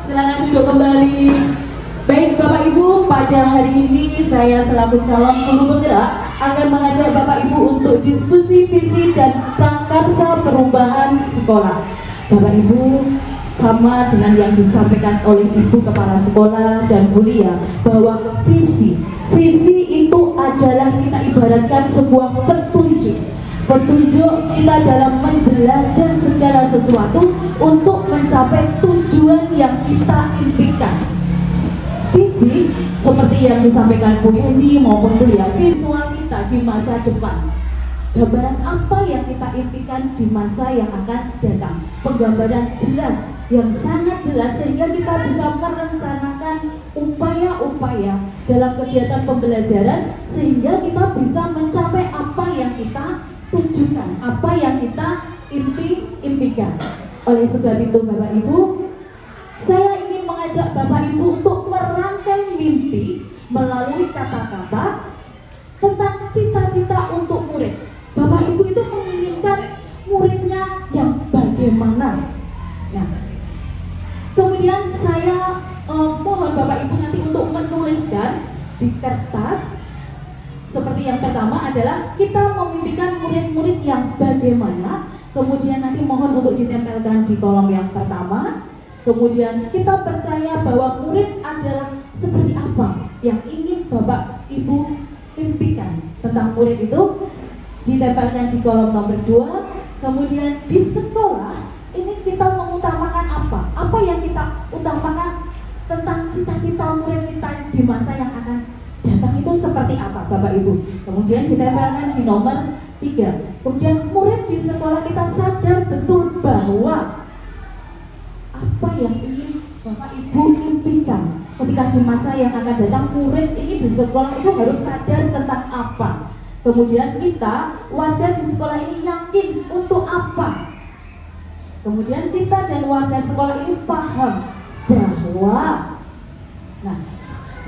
silakan duduk kembali. Baik Bapak Ibu, pada hari ini saya selaku calon guru penggerak akan mengajak Bapak Ibu untuk diskusi visi dan prakarsa perubahan sekolah. Bapak Ibu, sama dengan yang disampaikan oleh Ibu Kepala Sekolah dan Bu Lia, bahwa visi itu adalah kita ibaratkan sebuah petunjuk kita dalam menjelajah segala sesuatu untuk mencapai tujuan yang kita impikan. Visi seperti yang disampaikan Bu Heni maupun Bu Lia, visual kita di masa depan, gambaran apa yang kita impikan di masa yang akan datang, penggambaran jelas yang sangat jelas sehingga kita bisa merencanakan upaya-upaya dalam kegiatan pembelajaran sehingga kita bisa mencapai apa yang kita tujukan, apa yang kita impikan. Oleh sebab itu Bapak Ibu, saya ingin mengajak Bapak Ibu untuk merangkai mimpi melalui kata-kata tentang cita-cita untuk murid. Bapak Ibu itu menginginkan muridnya yang bagaimana? Nah, kemudian saya mohon Bapak Ibu nanti untuk menuliskan di kertas. Seperti yang pertama adalah kita memimpikan murid-murid yang bagaimana. Kemudian nanti mohon untuk ditempelkan di kolom yang pertama. Kemudian kita percaya bahwa murid adalah seperti apa yang ingin Bapak Ibu impikan tentang murid itu, ditempelkan di kolom nomor 2. Kemudian di sekolah ini kita mengutamakan apa yang kita utamakan tentang cita-cita murid kita di masa yang akan datang itu seperti apa Bapak Ibu. Kemudian ditempelkan di nomor 3. Kemudian murid di sekolah kita sadar betul bahwa apa yang ingin Bapak Ibu impikan ketika di masa yang akan datang. Murid ini di sekolah itu harus sadar tentang apa. Kemudian kita warga di sekolah ini yakin untuk apa. Kemudian kita dan warga sekolah ini paham bahwa, nah,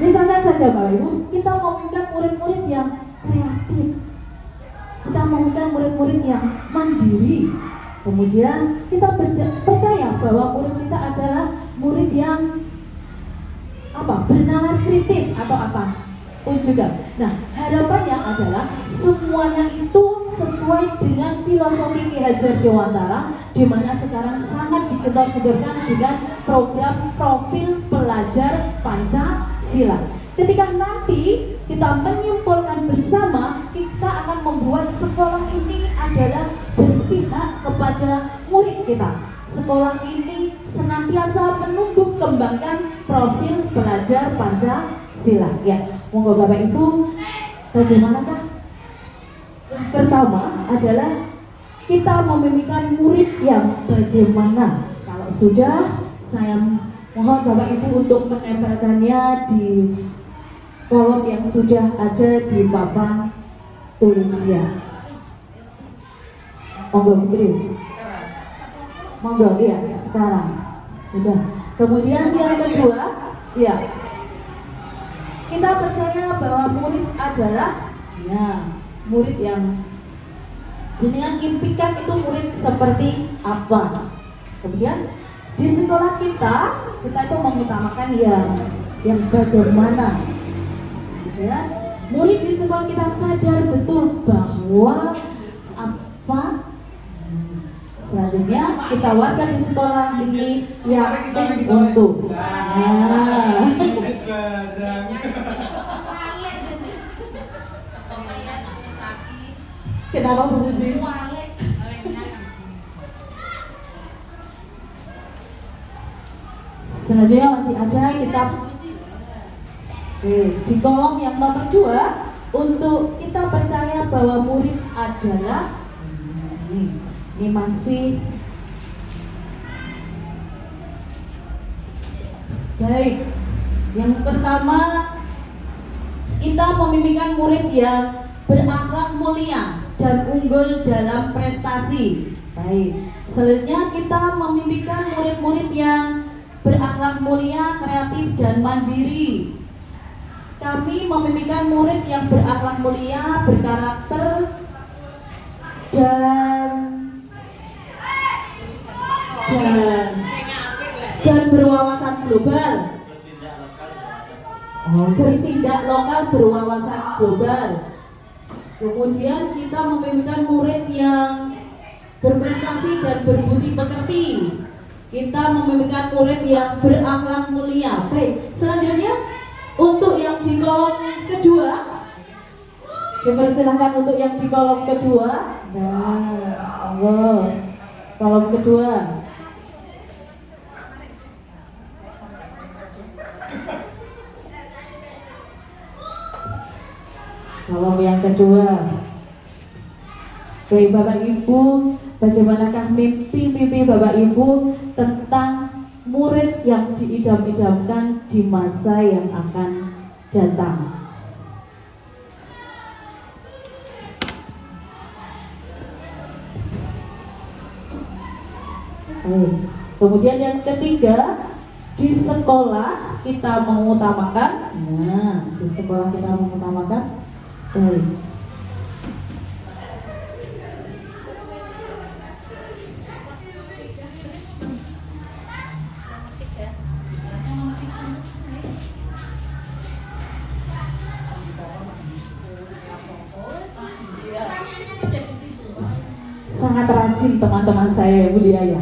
misalnya saja Bapak Ibu, kita memimpikan murid-murid yang kreatif, kita memimpikan murid-murid yang mandiri. Kemudian kita percaya bahwa murid kita adalah murid yang bernalar kritis atau apa pun juga. Nah, harapannya adalah semuanya itu sesuai dengan filosofi Ki Hajar Dewantara, di mana sekarang sangat digencar-gencarkan dengan program profil pelajar Pancasila. Ketika nanti kita menyimpulkan bersama, kita akan membuat sekolah ini adalah berpihak kepada murid kita. Sekolah ini senantiasa menumbuh kembangkan profil pelajar Pancasila. Ya, monggo Bapak Ibu, bagaimanakah? Yang pertama adalah kita memimpikan murid yang bagaimana. Kalau sudah, saya mohon Bapak Ibu untuk menempelkannya di kolom yang sudah ada di papan tulisnya. Monggo Chris. Monggo, iya, sekarang. Sudah. Kemudian yang kedua, ya, kita percaya bahwa murid adalah murid yang jenengan impikan itu murid seperti apa. Kemudian di sekolah kita itu mengutamakan yang bagaimana. Ya, murid di sekolah kita sadar betul bahwa apa. Selanjutnya kita warga di sekolah ini yakin untuk. Kenapa Bu Muji? Selanjutnya masih ada kita di kolom yang nomor 2 untuk kita percaya bahwa murid adalah ini masih baik. Yang pertama, kita memimpikan murid yang berakhlak mulia dan unggul dalam prestasi. Baik. Selanjutnya kita memimpikan murid-murid yang berakhlak mulia, kreatif dan mandiri. Kami memimpikan murid yang berakhlak mulia, berkarakter dan berwawasan global. Bertindak lokal, berwawasan global. Kemudian kita memimpikan murid yang berprestasi dan berbudi pekerti. Kita memimpikan murid yang berakhlak mulia. Baik, selanjutnya untuk yang di kolom kedua, dipersilahkan untuk yang di kolom kedua. Nah, kolom kedua. Kolom yang kedua. Baik Bapak Ibu, bagaimanakah mimpi-mimpi Bapak Ibu tentang murid yang diidam-idamkan di masa yang akan datang. Kemudian yang ketiga, di sekolah kita mengutamakan. Nah, di sekolah kita mengutamakan. Sangat rajin teman-teman saya, Bu Lia ya.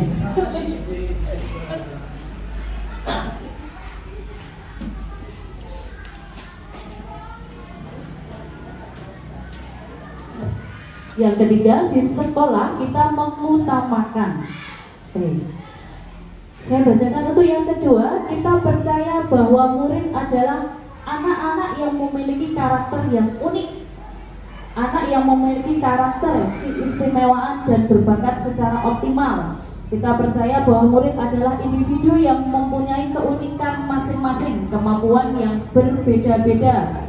Yang ketiga, di sekolah kita mengutamakan. Saya bacakan untuk yang kedua, kita percaya bahwa murid adalah anak-anak yang memiliki karakter yang unik, anak yang memiliki karakter, keistimewaan dan berbakat secara optimal. Kita percaya bahwa murid adalah individu yang mempunyai keunikan masing-masing, kemampuan yang berbeda-beda.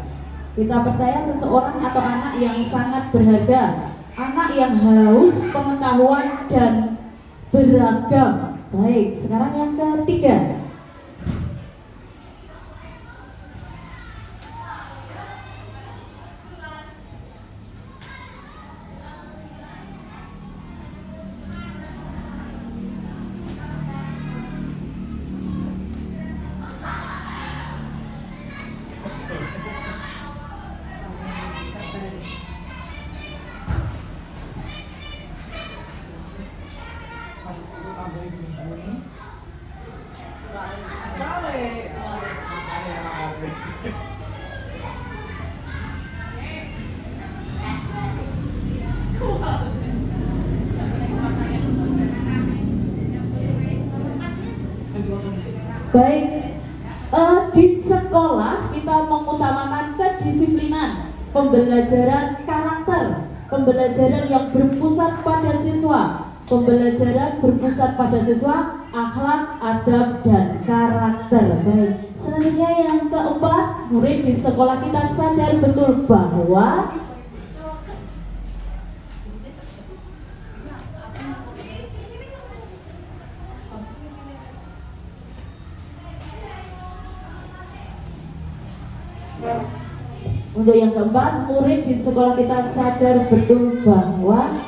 Kita percaya seseorang atau anak yang sangat berharga, anak yang haus pengetahuan dan beragam. Baik, sekarang yang ketiga. Baik, di sekolah kita mengutamakan kedisiplinan, pembelajaran karakter, pembelajaran yang berpusat pada siswa, pembelajaran berpusat pada siswa, akhlak, adab, dan karakter. Baik, selanjutnya yang keempat, murid di sekolah kita sadar betul bahwa untuk yang keempat, murid di sekolah kita sadar betul bahwa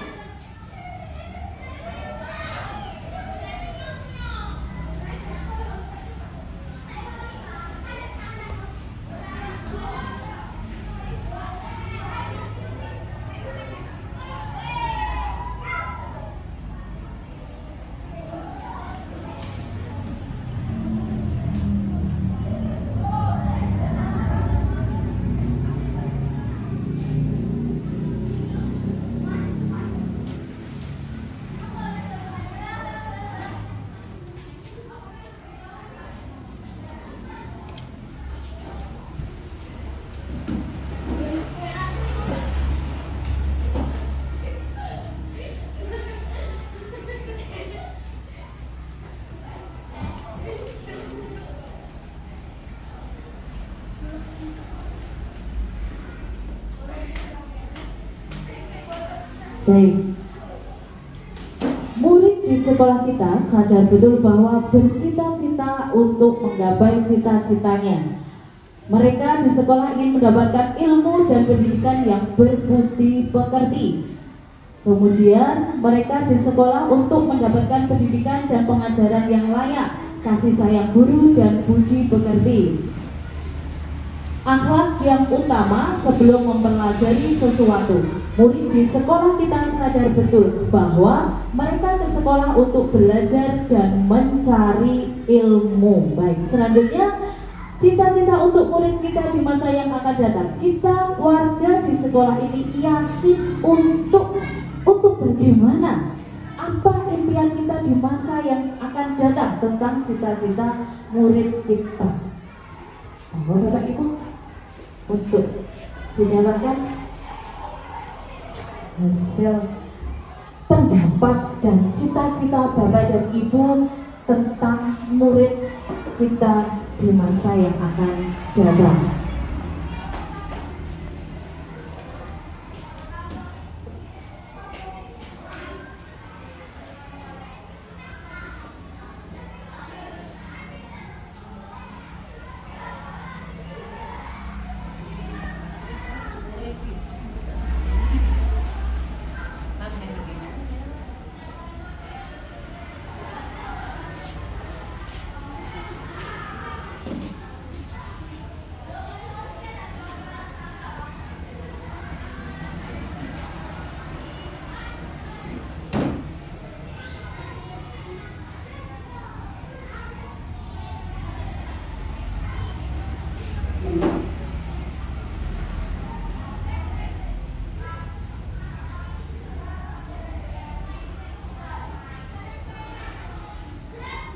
baik, murid di sekolah kita sadar betul bahwa bercita-cita untuk menggapai cita-citanya. Mereka di sekolah ingin mendapatkan ilmu dan pendidikan yang berbudi pekerti. Kemudian mereka di sekolah untuk mendapatkan pendidikan dan pengajaran yang layak, kasih sayang guru dan budi pekerti. Akhlak yang utama sebelum mempelajari sesuatu. Murid di sekolah kita sadar betul bahwa mereka ke sekolah untuk belajar dan mencari ilmu. Baik, selanjutnya cita-cita untuk murid kita di masa yang akan datang. Kita warga di sekolah ini yakin untuk bagaimana? Apa impian kita di masa yang akan datang tentang cita-cita murid kita? Bapak Ibu, untuk didapatkan hasil pendapat dan cita-cita Bapak dan Ibu tentang murid kita di masa yang akan datang.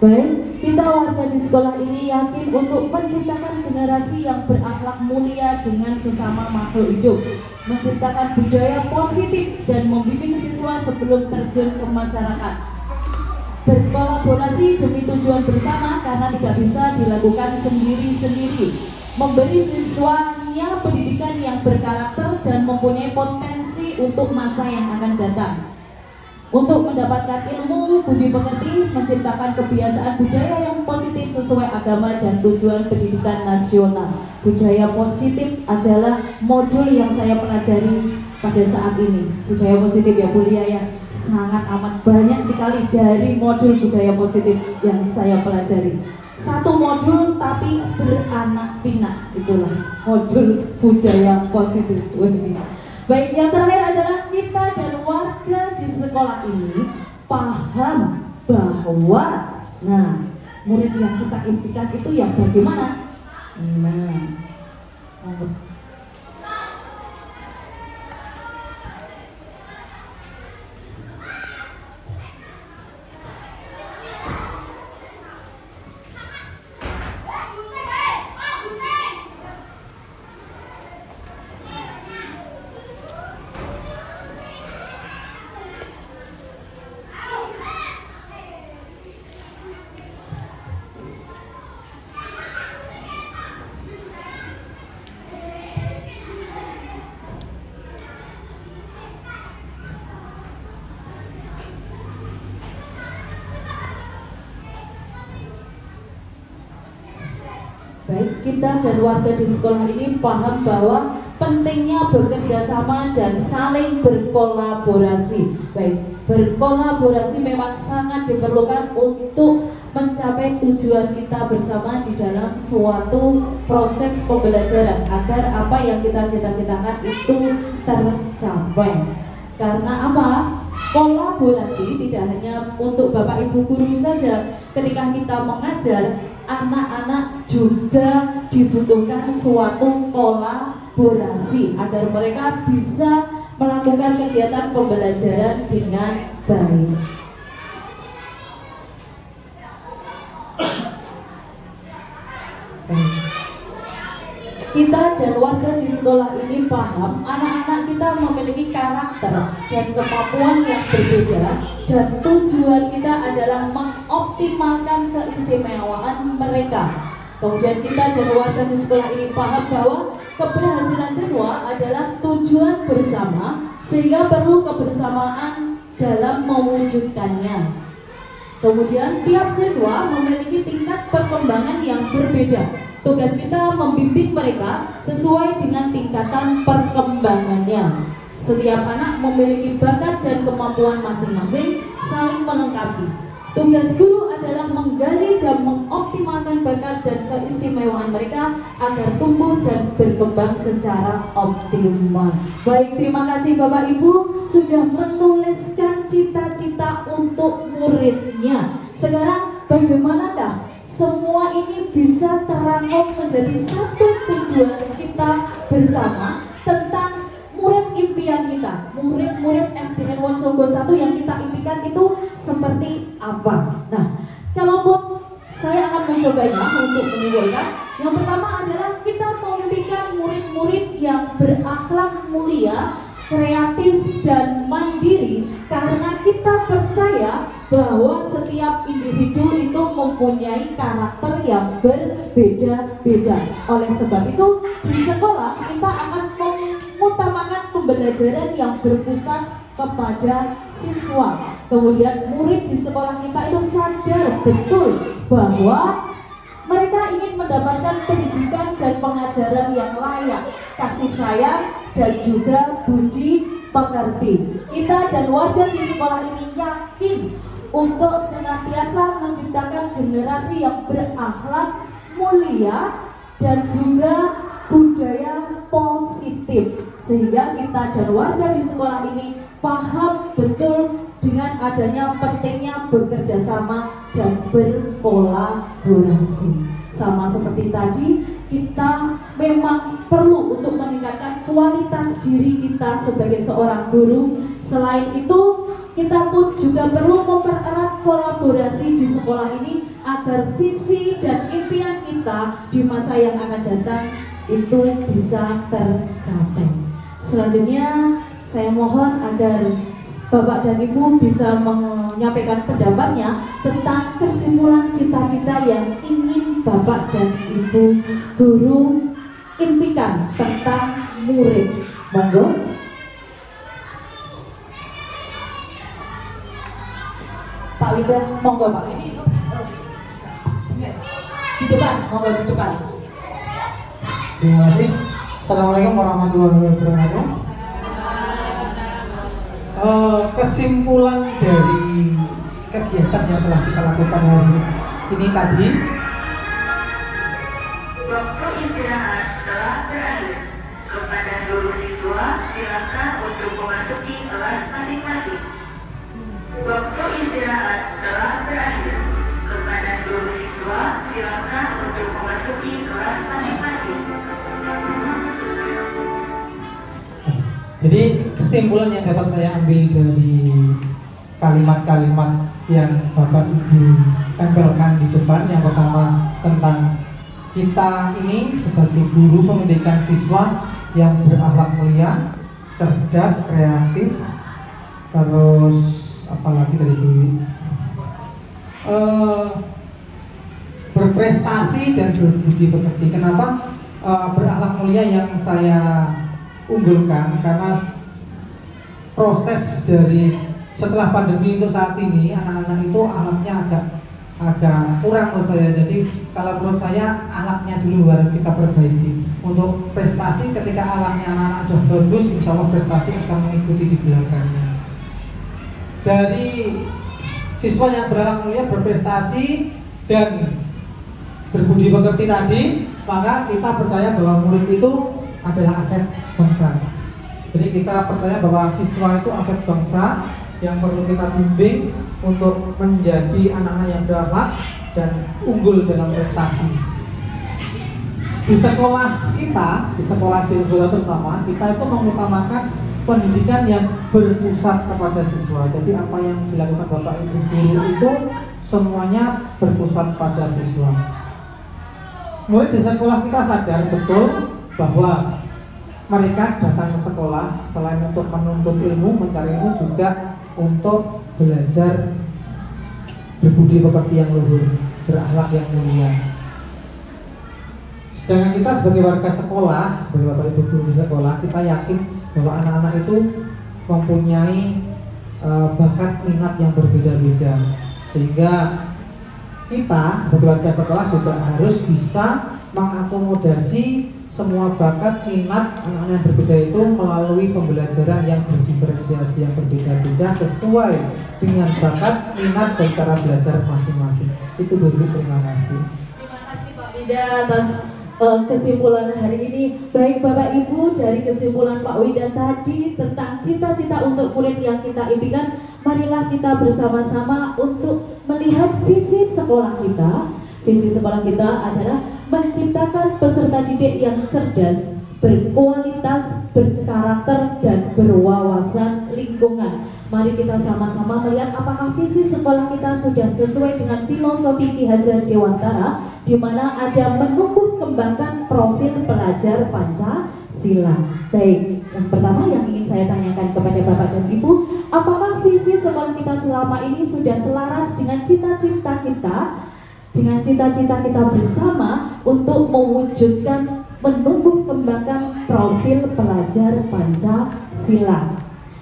Baik, kita warga di sekolah ini yakin untuk menciptakan generasi yang berakhlak mulia dengan sesama makhluk hidup, menciptakan budaya positif dan membimbing siswa sebelum terjun ke masyarakat. Berkolaborasi demi tujuan bersama karena tidak bisa dilakukan sendiri-sendiri. Memberi siswanya pendidikan yang berkarakter dan mempunyai potensi untuk masa yang akan datang. Untuk mendapatkan ilmu, budi pekerti, menciptakan kebiasaan budaya yang positif sesuai agama dan tujuan pendidikan nasional. Budaya positif adalah modul yang saya pelajari pada saat ini. Budaya positif ya Bu Lia ya, sangat amat banyak sekali dari modul budaya positif yang saya pelajari. Satu modul tapi beranak pinak, itulah modul budaya positif. Baik, yang terakhir adalah kita dan warga di sekolah ini paham bahwa murid yang kita impikan itu yang bagaimana? Baik, kita dan warga di sekolah ini paham bahwa pentingnya bekerja sama dan saling berkolaborasi. Baik, berkolaborasi memang sangat diperlukan untuk mencapai tujuan kita bersama di dalam suatu proses pembelajaran agar apa yang kita cita-citakan itu tercapai. Karena apa? Kolaborasi tidak hanya untuk Bapak Ibu guru saja. Ketika kita mengajar, anak-anak juga dibutuhkan suatu kolaborasi agar mereka bisa melakukan kegiatan pembelajaran dengan baik. Kita dan warga di sekolah ini paham anak-anak kita memiliki karakter dan kemampuan yang berbeda, dan tujuan kita adalah mengoptimalkan keistimewaan mereka. Kemudian kita dan warga di sekolah ini paham bahwa keberhasilan siswa adalah tujuan bersama, sehingga perlu kebersamaan dalam mewujudkannya. Kemudian tiap siswa memiliki tingkat perkembangan yang berbeda. Tugas kita membimbing mereka sesuai dengan tingkatan perkembangannya. Setiap anak memiliki bakat dan kemampuan masing-masing, saling melengkapi. Tugas guru adalah menggali dan mengoptimalkan bakat dan keistimewaan mereka agar tumbuh dan berkembang secara optimal. Baik, terima kasih Bapak Ibu sudah menuliskan cita-cita untuk muridnya. Sekarang bagaimanakah semua ini bisa terangkum menjadi satu tujuan kita bersama tentang murid impian kita, murid-murid SDN Wonosobo 1 yang kita impikan itu seperti apa? Nah, kalaupun saya akan mencobanya untuk menyimpulkan, yang pertama adalah kita memimpikan murid-murid yang berakhlak mulia, kreatif dan mandiri, karena kita percaya bahwa setiap individu itu mempunyai karakter yang berbeda-beda. Oleh sebab itu di sekolah kita akan mengutamakan pembelajaran yang berpusat kepada siswa. Kemudian murid di sekolah kita itu sadar betul bahwa mereka ingin mendapatkan pendidikan dan pengajaran yang layak, kasih sayang dan juga budi pekerti. Kita dan warga di sekolah ini yakin untuk senantiasa menciptakan generasi yang berakhlak mulia dan juga budaya positif, sehingga kita dan warga di sekolah ini paham betul dengan adanya pentingnya bekerja sama dan berkolaborasi. Sama seperti tadi, kita memang perlu untuk meningkatkan kualitas diri kita sebagai seorang guru. Selain itu, kita pun juga perlu mempererat kolaborasi di sekolah ini agar visi dan impian kita di masa yang akan datang itu bisa tercapai. Selanjutnya, saya mohon agar Bapak dan Ibu bisa menyampaikan pendapatnya tentang kesimpulan cita-cita yang ingin Bapak dan Ibu guru impikan tentang murid. Monggo. Pak Wida, monggo Pak. Di depan, monggo di depan. Terima kasih. Assalamualaikum warahmatullahi wabarakatuh. Kesimpulan dari kegiatan yang telah kita lakukan hari ini tadi, waktu istirahat telah berakhir. Kepada seluruh siswa, silakan untuk memasuki kelas masing-masing. Waktu istirahat telah berakhir. Kepada seluruh siswa, silakan untuk memasuki kelas masing-masing. jadi kesimpulan yang dapat saya ambil dari kalimat-kalimat yang Bapak Ibu tempelkan di depan, yang pertama tentang kita ini sebagai guru pendidikan siswa yang berakhlak mulia, cerdas, kreatif, terus apalagi dari dulu berprestasi dan berbudi pekerti. Kenapa berakhlak mulia yang saya unggulkan? Karena proses dari setelah pandemi untuk saat ini, anak-anak itu akhlaknya agak kurang menurut saya. Jadi kalau menurut saya akhlaknya dulu baru kita perbaiki. Untuk prestasi, ketika akhlaknya anak-anak sudah bagus, insya Allah prestasi akan mengikuti di belakangnya. Dari siswa yang berakhlak mulia, berprestasi dan berbudi pekerti tadi, maka kita percaya bahwa murid itu adalah aset bangsa. Jadi kita percaya bahwa siswa itu aset bangsa yang perlu kita bimbing untuk menjadi anak-anak yang berakhlak dan unggul dalam prestasi. Di sekolah kita, di sekolah siswa terutama, kita itu mengutamakan pendidikan yang berpusat kepada siswa. Jadi apa yang dilakukan Bapak Ibu guru itu semuanya berpusat pada siswa. Murid di sekolah kita sadar betul bahwa mereka datang ke sekolah selain untuk menuntut ilmu, mencari ilmu, juga untuk belajar berbudi pekerti yang luhur, berakhlak yang mulia. Sedangkan kita sebagai warga sekolah, sebagai Bapak Ibu guru di sekolah, kita yakin bahwa anak-anak itu mempunyai bakat minat yang berbeda-beda, sehingga kita sebagai warga sekolah juga harus bisa mengakomodasi semua bakat minat anak-anak yang berbeda itu melalui pembelajaran yang berdiferensiasi, yang berbeda-beda sesuai dengan bakat minat dan cara belajar masing-masing. Itu dulu, terima kasih. Terima kasih Pak Wida atas kesimpulan hari ini. Baik Bapak Ibu, dari kesimpulan Pak Wida tadi tentang cita-cita untuk murid yang kita impikan, marilah kita bersama-sama untuk melihat visi sekolah kita. Visi sekolah kita adalah menciptakan peserta didik yang cerdas, berkualitas, berkarakter, dan berwawasan lingkungan. Mari kita sama-sama melihat apakah visi sekolah kita sudah sesuai dengan filosofi Ki Hajar Dewantara, di mana ada menumbuh kembangkan profil pelajar Pancasila. Baik, yang pertama yang ingin saya tanyakan kepada Bapak dan Ibu, apakah visi sekolah kita selama ini sudah selaras dengan cita-cita kita, dengan cita-cita kita bersama untuk mewujudkan, menumbuh kembangkan profil pelajar Pancasila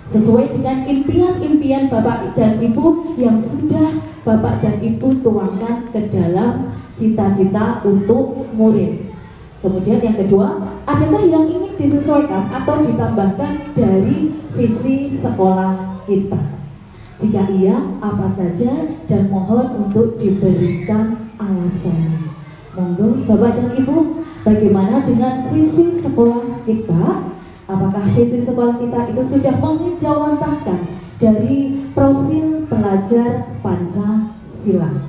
sesuai dengan impian-impian Bapak dan Ibu yang sudah Bapak dan Ibu tuangkan ke dalam cita-cita untuk murid. Kemudian yang kedua, adakah yang ingin disesuaikan atau ditambahkan dari visi sekolah kita? Jika iya, apa saja, dan mohon untuk diberikan alasan. Monggo Bapak dan Ibu, bagaimana dengan visi sekolah kita? Apakah visi sekolah kita itu sudah mengejawantahkan dari profil pelajar Pancasila?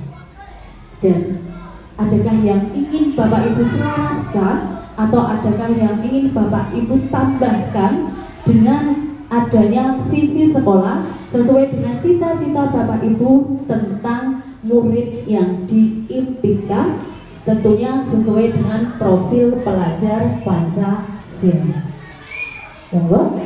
Dan adakah yang ingin Bapak Ibu selaraskan atau adakah yang ingin Bapak Ibu tambahkan dengan adanya visi sekolah sesuai dengan cita-cita Bapak Ibu tentang murid yang diimpikan, tentunya sesuai dengan profil pelajar Pancasila. Monggo.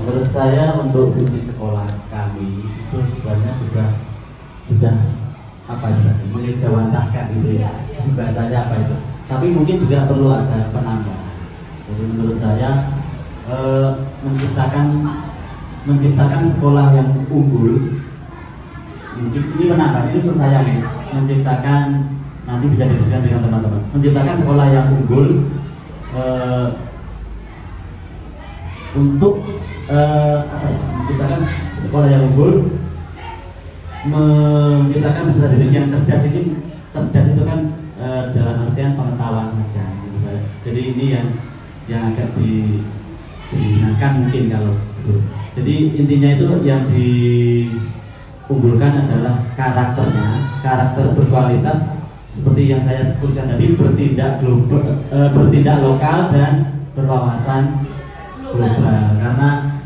Menurut saya untuk visi sekolah kami itu sebenarnya sudah apa itu tadi, mengejawantahkan gitu ya, bahasanya apa itu. Tapi mungkin juga perlu ada penambahan. Jadi menurut saya menciptakan sekolah yang unggul. Mungkin ini penambahan, ini usul saya nih, menciptakan, nanti bisa didiskusikan dengan teman-teman, menciptakan sekolah yang unggul untuk menciptakan sekolah yang unggul, menciptakan peserta didik yang cerdas. Ini cerdas itu kan dalam artian pengetahuan saja. Jadi ini yang agak digunakan mungkin kalau itu. Jadi intinya itu yang diunggulkan adalah karakternya, karakter berkualitas seperti yang saya tuliskan tadi, bertindak global, bertindak lokal dan berwawasan global. Karena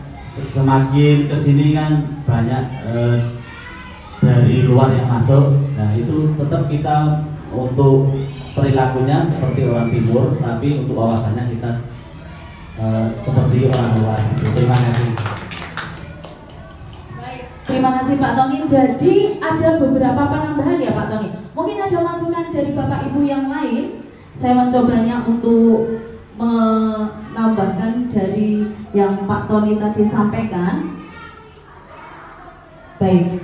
semakin kesini kan banyak dari luar yang masuk. Nah itu tetap kita untuk perilakunya seperti orang timur, tapi untuk wawasannya kita seperti orang luar. Terima kasih. Baik, terima kasih Pak Tony. Jadi ada beberapa penambahan ya Pak Tony. Mungkin ada masukan dari Bapak Ibu yang lain. Saya mencobanya untuk menambahkan dari yang Pak Tony tadi sampaikan. Baik.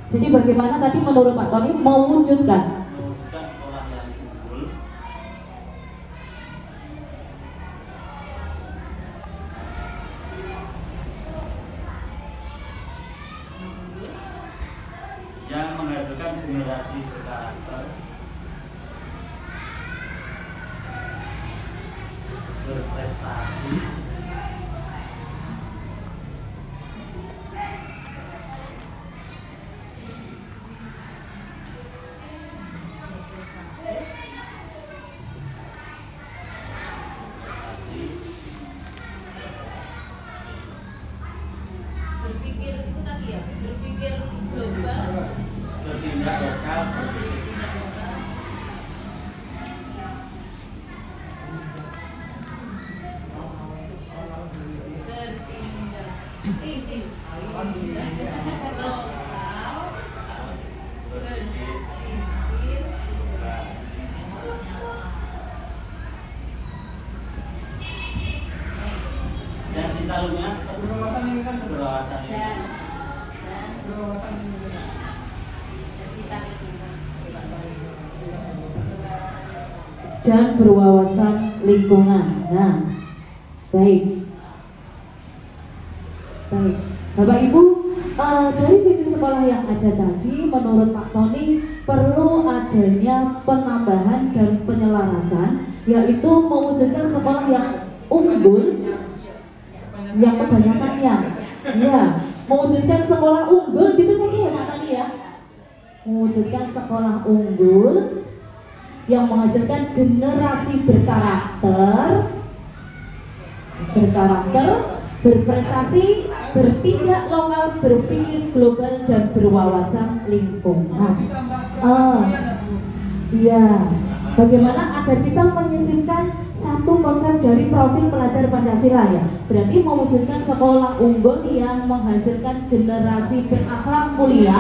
Jadi bagaimana tadi menurut Pak Tony mewujudkan sekolah yang unggul, yang menghasilkan generasi berkarakter, berprestasi, berpikir itu tadi ya, berpikir global, bertindak lokal, dan sitalunya berwawasan ini kan berwawasan ini. dan berwawasan lingkungan. Nah, baik. Baik, Bapak Ibu, dari visi sekolah yang ada tadi, menurut Pak Tony perlu adanya penambahan dan penyelarasan, yaitu mewujudkan sekolah yang unggul, yang kebanyakannya, ya, mewujudkan sekolah unggul, gitu saja ya Pak Tony ya, mewujudkan sekolah unggul yang menghasilkan generasi berkarakter, berkarakter, berprestasi, bertindak lokal, berpikir global, dan berwawasan lingkungan. Iya, bagaimana agar kita menyisipkan satu konsep dari profil pelajar Pancasila ya. Berarti mewujudkan sekolah unggul yang menghasilkan generasi berakhlak mulia,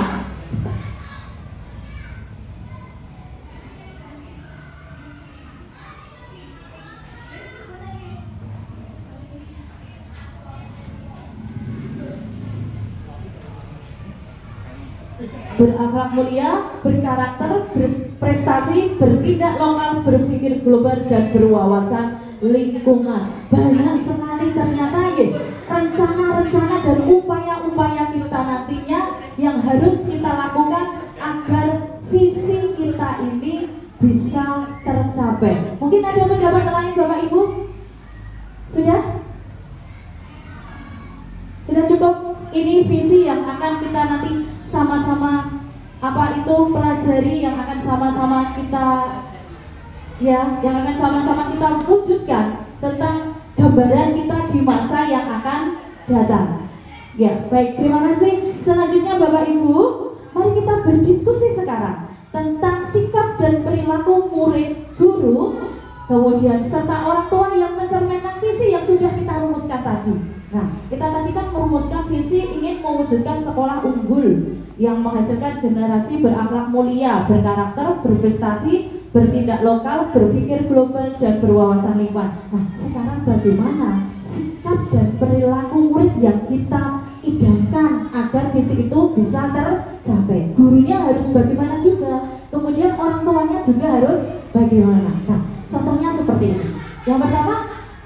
berakhlak mulia, berkarakter, berprestasi, bertindak lokal, berpikir global, dan berwawasan lingkungan. Banyak sekali ternyata ya rencana-rencana dan upaya-upaya kita nantinya yang harus kita lakukan agar visi kita ini bisa tercapai. Mungkin ada pendapat lain Bapak Ibu? Sudah? Sudah cukup? Ini visi yang akan kita nanti sama-sama pelajari, yang akan sama-sama kita yang akan sama-sama kita wujudkan tentang gambaran kita di masa yang akan datang. Ya, baik, terima kasih. Selanjutnya Bapak Ibu, mari kita berdiskusi sekarang tentang sikap dan perilaku murid, guru, kemudian serta orang tua yang mencerminkan visi yang sudah kita rumuskan tadi. Nah, kita tadi kan merumuskan visi ingin mewujudkan sekolah unggul yang menghasilkan generasi berakhlak mulia, berkarakter, berprestasi, bertindak lokal, berpikir global, dan berwawasan lingkungan. Nah, sekarang bagaimana sikap dan perilaku murid yang kita idamkan agar visi itu bisa tercapai? Gurunya harus bagaimana juga, kemudian orang tuanya juga harus bagaimana. Nah, contohnya seperti ini. Yang pertama,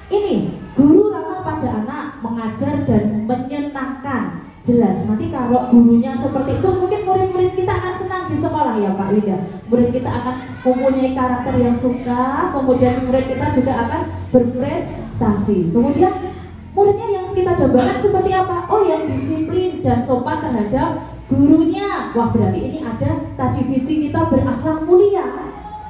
ini guru ramah pada anak, mengajar dan menyenangkan. Jelas, nanti kalau gurunya seperti itu, mungkin murid-murid kita akan senang di sekolah ya Pak Wida. Murid kita akan mempunyai karakter yang suka, kemudian murid kita juga akan berprestasi. Kemudian muridnya yang kita dambakan seperti apa? Oh, yang disiplin dan sopan terhadap gurunya. Wah, berarti ini ada tadi visi kita berakhlak mulia,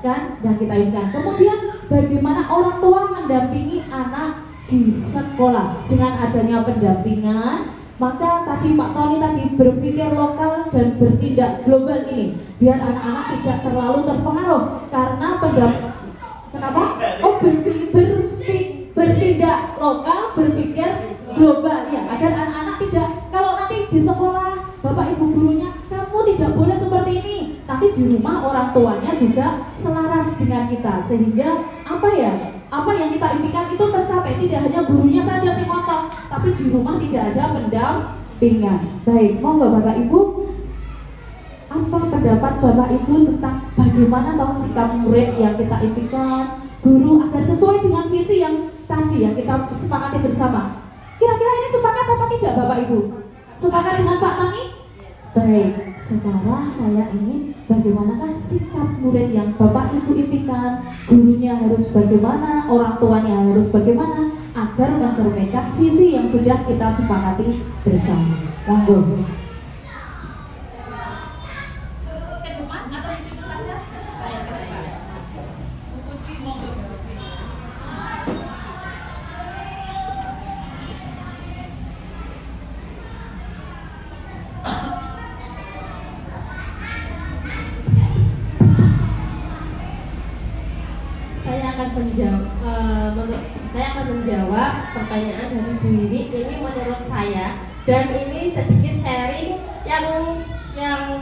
kan? Dan kita inginkan. Kemudian bagaimana orang tua mendampingi anak di sekolah dengan adanya pendampingan. Maka tadi Pak Tony tadi berpikir lokal dan bertindak global ini biar anak-anak tidak terlalu terpengaruh karena kenapa? Oh, bertindak lokal, berpikir global ya, agar anak-anak tidak, kalau nanti di sekolah Bapak Ibu gurunya kamu tidak boleh seperti ini, tapi di rumah orang tuanya juga selaras dengan kita, sehingga apa yang kita impikan itu tercapai. Tidak hanya gurunya saja si motor, tapi di rumah tidak ada pendampingan. Baik, monggo Bapak Ibu, apa pendapat Bapak Ibu tentang bagaimana sikap murid yang kita impikan, guru agar sesuai dengan visi yang tadi yang kita sepakati bersama. Kira-kira ini sepakat apa tidak Bapak Ibu? Sepakat dengan Pak Tani? Baik, sekarang saya ingin bagaimanakah sikap murid yang Bapak Ibu impikan, gurunya harus bagaimana, orang tuanya harus bagaimana, agar mencerminkan visi yang sudah kita sepakati bersama. Monggo. Ke depan atau di situ saja? Baik, ke depan. Kunci monggo. Saya akan menjawab pertanyaan dari Bu Wiwi. Ini menurut saya, dan ini sedikit sharing yang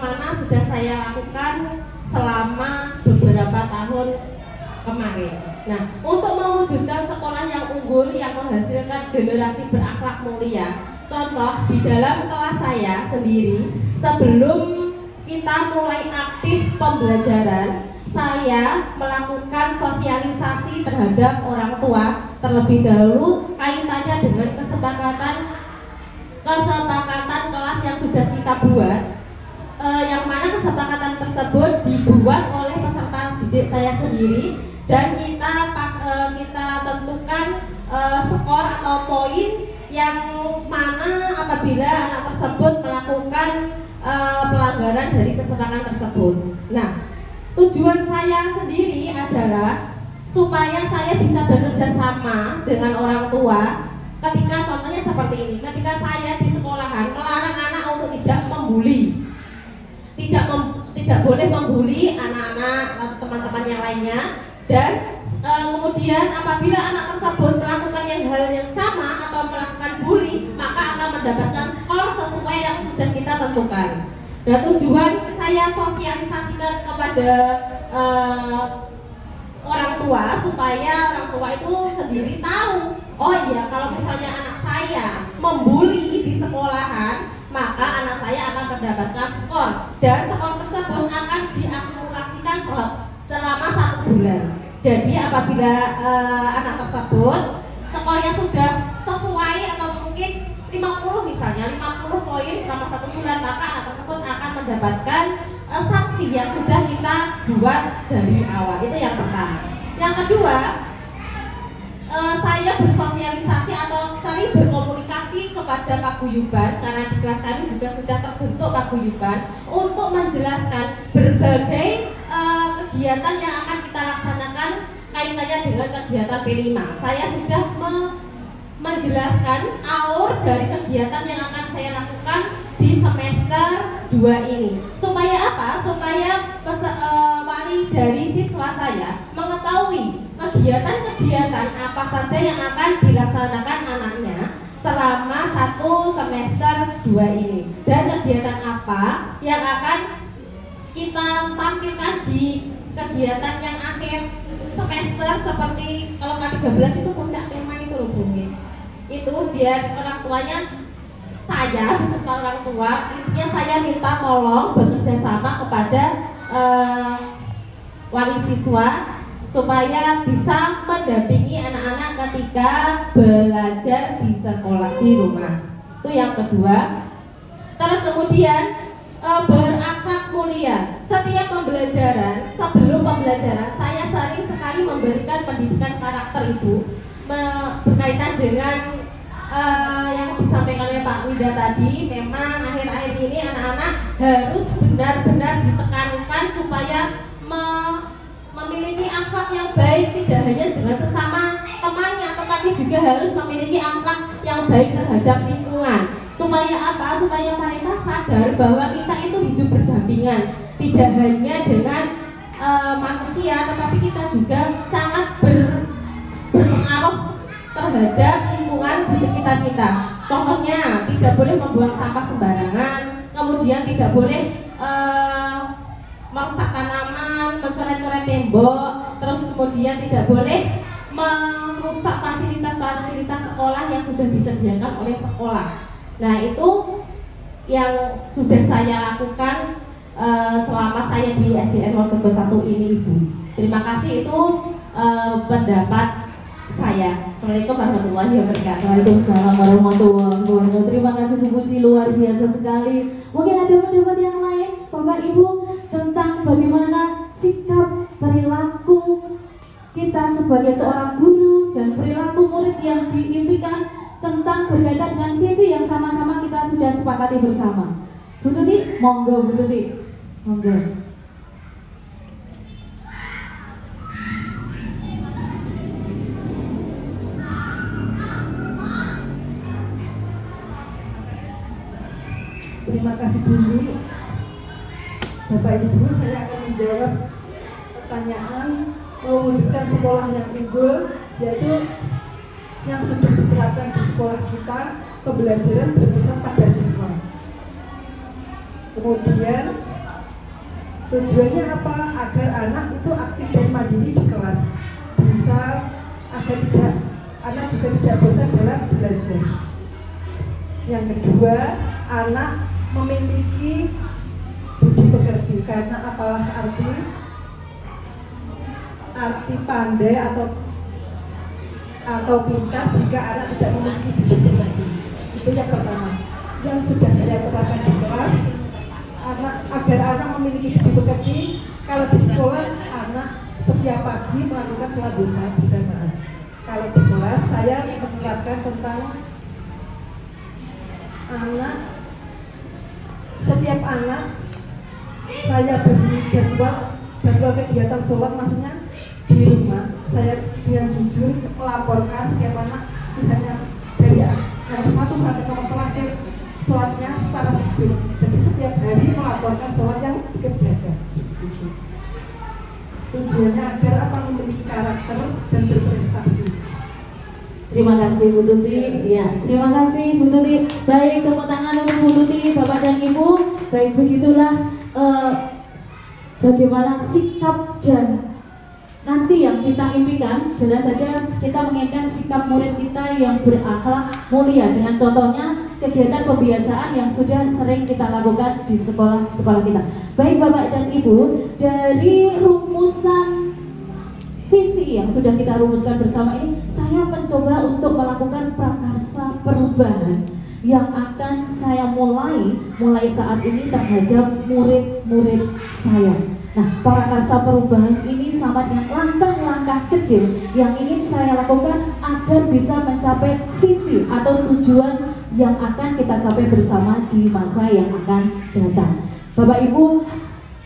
mana sudah saya lakukan selama beberapa tahun kemarin. Nah, untuk mewujudkan sekolah yang unggul yang menghasilkan generasi berakhlak mulia, contoh di dalam kelas saya sendiri, sebelum kita mulai aktif pembelajaran, saya melakukan sosialisasi terhadap orang tua terlebih dahulu kaitannya dengan kesepakatan kelas yang sudah kita buat, yang mana kesepakatan tersebut dibuat oleh peserta didik saya sendiri, dan kita tentukan skor atau poin yang mana apabila anak tersebut melakukan pelanggaran dari kesepakatan tersebut. Nah, tujuan saya sendiri adalah supaya saya bisa bekerja sama dengan orang tua Ketika contohnya seperti ini, ketika saya di sekolahan melarang anak untuk tidak membuli, tidak boleh membuli anak-anak atau teman-teman yang lainnya, dan kemudian apabila anak tersebut melakukan hal yang sama atau melakukan bully, maka akan mendapatkan skor sesuai yang sudah kita tentukan. Dan tujuan saya sosialisasikan kepada orang tua supaya orang tua itu sendiri tahu, oh iya, kalau misalnya anak saya membuli di sekolahan, maka anak saya akan mendapatkan skor, dan skor tersebut akan diakumulasikan selama 1 bulan. Jadi apabila anak tersebut skornya sudah sesuai atau mungkin 50 misalnya, 50 poin selama 1 bulan, maka anak tersebut akan mendapatkan sanksi yang sudah kita buat dari awal. Itu yang pertama. Yang kedua, saya bersosialisasi atau sering berkomunikasi kepada paguyuban, karena di kelas kami juga sudah terbentuk paguyuban, untuk menjelaskan berbagai kegiatan yang akan kita laksanakan kaitannya dengan kegiatan P5. Saya sudah menjelaskan alur dari kegiatan yang akan saya lakukan di semester 2 ini. Supaya apa? Supaya wali dari siswa saya mengetahui kegiatan-kegiatan apa saja yang akan dilaksanakan anaknya selama 1 semester 2 ini, dan kegiatan apa yang akan kita tampilkan di kegiatan yang akhir semester, seperti kalau K13 itu puncak tema itu loh Bu. Itu biar orang tuanya, saya beserta orang tua, intinya saya minta tolong bekerja sama kepada wali siswa supaya bisa mendampingi anak-anak ketika belajar di sekolah di rumah. Itu yang kedua. Terus kemudian berakhlak mulia. Setiap pembelajaran, sebelum pembelajaran, saya sering sekali memberikan pendidikan karakter itu berkaitan dengan yang disampaikan oleh Pak Wida tadi. Memang akhir-akhir ini anak-anak harus benar-benar ditekankan supaya memiliki akhlak yang baik, tidak hanya dengan sesama temannya, tetapi juga harus memiliki akhlak yang baik terhadap lingkungan. Supaya apa? Supaya mereka sadar bahwa kita itu hidup berdampingan, tidak hanya dengan manusia, tetapi kita juga sangat berpengaruh terhadap lingkungan di sekitar kita. Contohnya, tidak boleh membuang sampah sembarangan, kemudian tidak boleh merusak tanaman, mencoret-coret tembok, terus kemudian tidak boleh merusak fasilitas-fasilitas sekolah yang sudah disediakan oleh sekolah. Nah, itu yang sudah saya lakukan selama saya di SDN Mojokerto 1 ini, Ibu. Terima kasih, itu pendapat saya. Assalamualaikum warahmatullahi wabarakatuh. Waalaikumsalam warahmatullahi wabarakatuh. Terima kasih Bu Puji, luar biasa sekali. Mungkin ada pendapat yang lain, Bapak Ibu, tentang bagaimana sikap perilaku kita sebagai seorang guru dan perilaku murid yang diimpikan tentang berkaitan dengan visi yang sama-sama kita sudah sepakati bersama. Bu Tuti, monggo Bu Tuti, monggo. Terima kasih Bu. Bapak Ibu, saya akan menjawab pertanyaan mewujudkan sekolah yang unggul, yaitu yang sudah diterapkan di sekolah kita, pembelajaran berpusat pada siswa. Kemudian tujuannya apa? Agar anak itu aktif dan mandiri di kelas, bisa agar anak juga tidak bosan dalam belajar. Yang kedua, anak memiliki budi pekerti, karena apalah arti pandai atau pintar jika anak tidak memiliki budi pekerti. Itu yang pertama. Yang sudah saya terapkan di kelas, agar anak memiliki budi pekerti. Kalau di sekolah, anak setiap pagi melakukan sholat duha berjamaah. Kalau di kelas, saya menerapkan tentang anak, setiap anak saya beri jadwal kegiatan sholat, maksudnya di rumah saya dengan jujur melaporkan setiap anak, misalnya dari tujuannya agar apa memiliki karakter dan berprestasi. Terima kasih Bu Tuti. Ya, terima kasih Bu Tuti. Baik, tepuk tangan untuk Bu Tuti, Bapak dan Ibu. Baik, begitulah bagaimana sikap dan nanti yang kita impikan. Jelas saja kita menginginkan sikap murid kita yang berakhlak mulia, dengan contohnya kegiatan pembiasaan yang sudah sering kita lakukan di sekolah-sekolah kita. Baik Bapak dan Ibu, dari rumusan visi yang sudah kita rumuskan bersama ini, saya mencoba untuk melakukan prakarsa perubahan yang akan saya mulai saat ini terhadap murid-murid saya. Nah, prakarsa perubahan ini sama dengan langkah-langkah kecil yang ingin saya lakukan agar bisa mencapai visi atau tujuan yang akan kita capai bersama di masa yang akan datang. Bapak Ibu,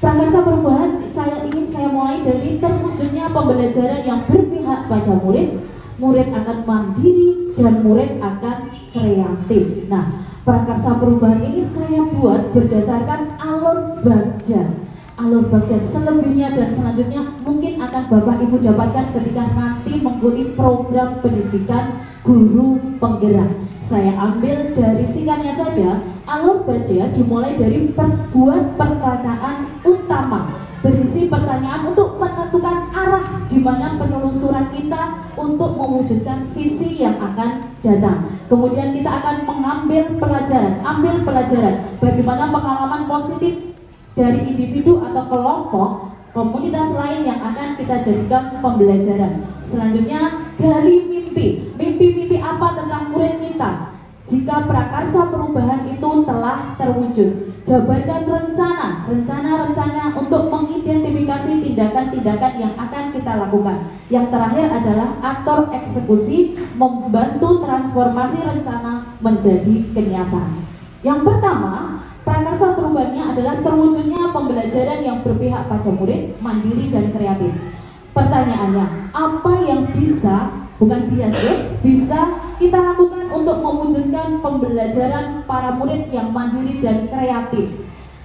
prakarsa perubahan ingin saya mulai dari terwujudnya pembelajaran yang berpihak pada murid. Murid akan mandiri dan murid akan kreatif. Nah, prakarsa perubahan ini saya buat berdasarkan alur bagja. Alur bagja selebihnya dan selanjutnya mungkin akan Bapak Ibu dapatkan ketika nanti mengikuti program pendidikan guru penggerak. Saya ambil dari singkatnya saja. Alur bagja dimulai dari buat pertanyaan utama, berisi pertanyaan untuk menentukan arah di mana penelusuran kita untuk mewujudkan visi yang akan datang. Kemudian kita akan ambil pelajaran bagaimana pengalaman positif dari individu atau kelompok komunitas lain yang akan kita jadikan pembelajaran. Selanjutnya, gali mimpi apa tentang murid kita jika prakarsa perubahan itu telah terwujud. Jabarkan rencana untuk mengidentifikasi tindakan-tindakan yang akan kita lakukan. Yang terakhir adalah atur eksekusi, membantu transformasi rencana menjadi kenyataan. Yang pertama, prakarsa perubahannya adalah terwujudnya pembelajaran yang berpihak pada murid, mandiri dan kreatif. Pertanyaannya, apa yang bisa kita lakukan untuk mewujudkan pembelajaran para murid yang mandiri dan kreatif?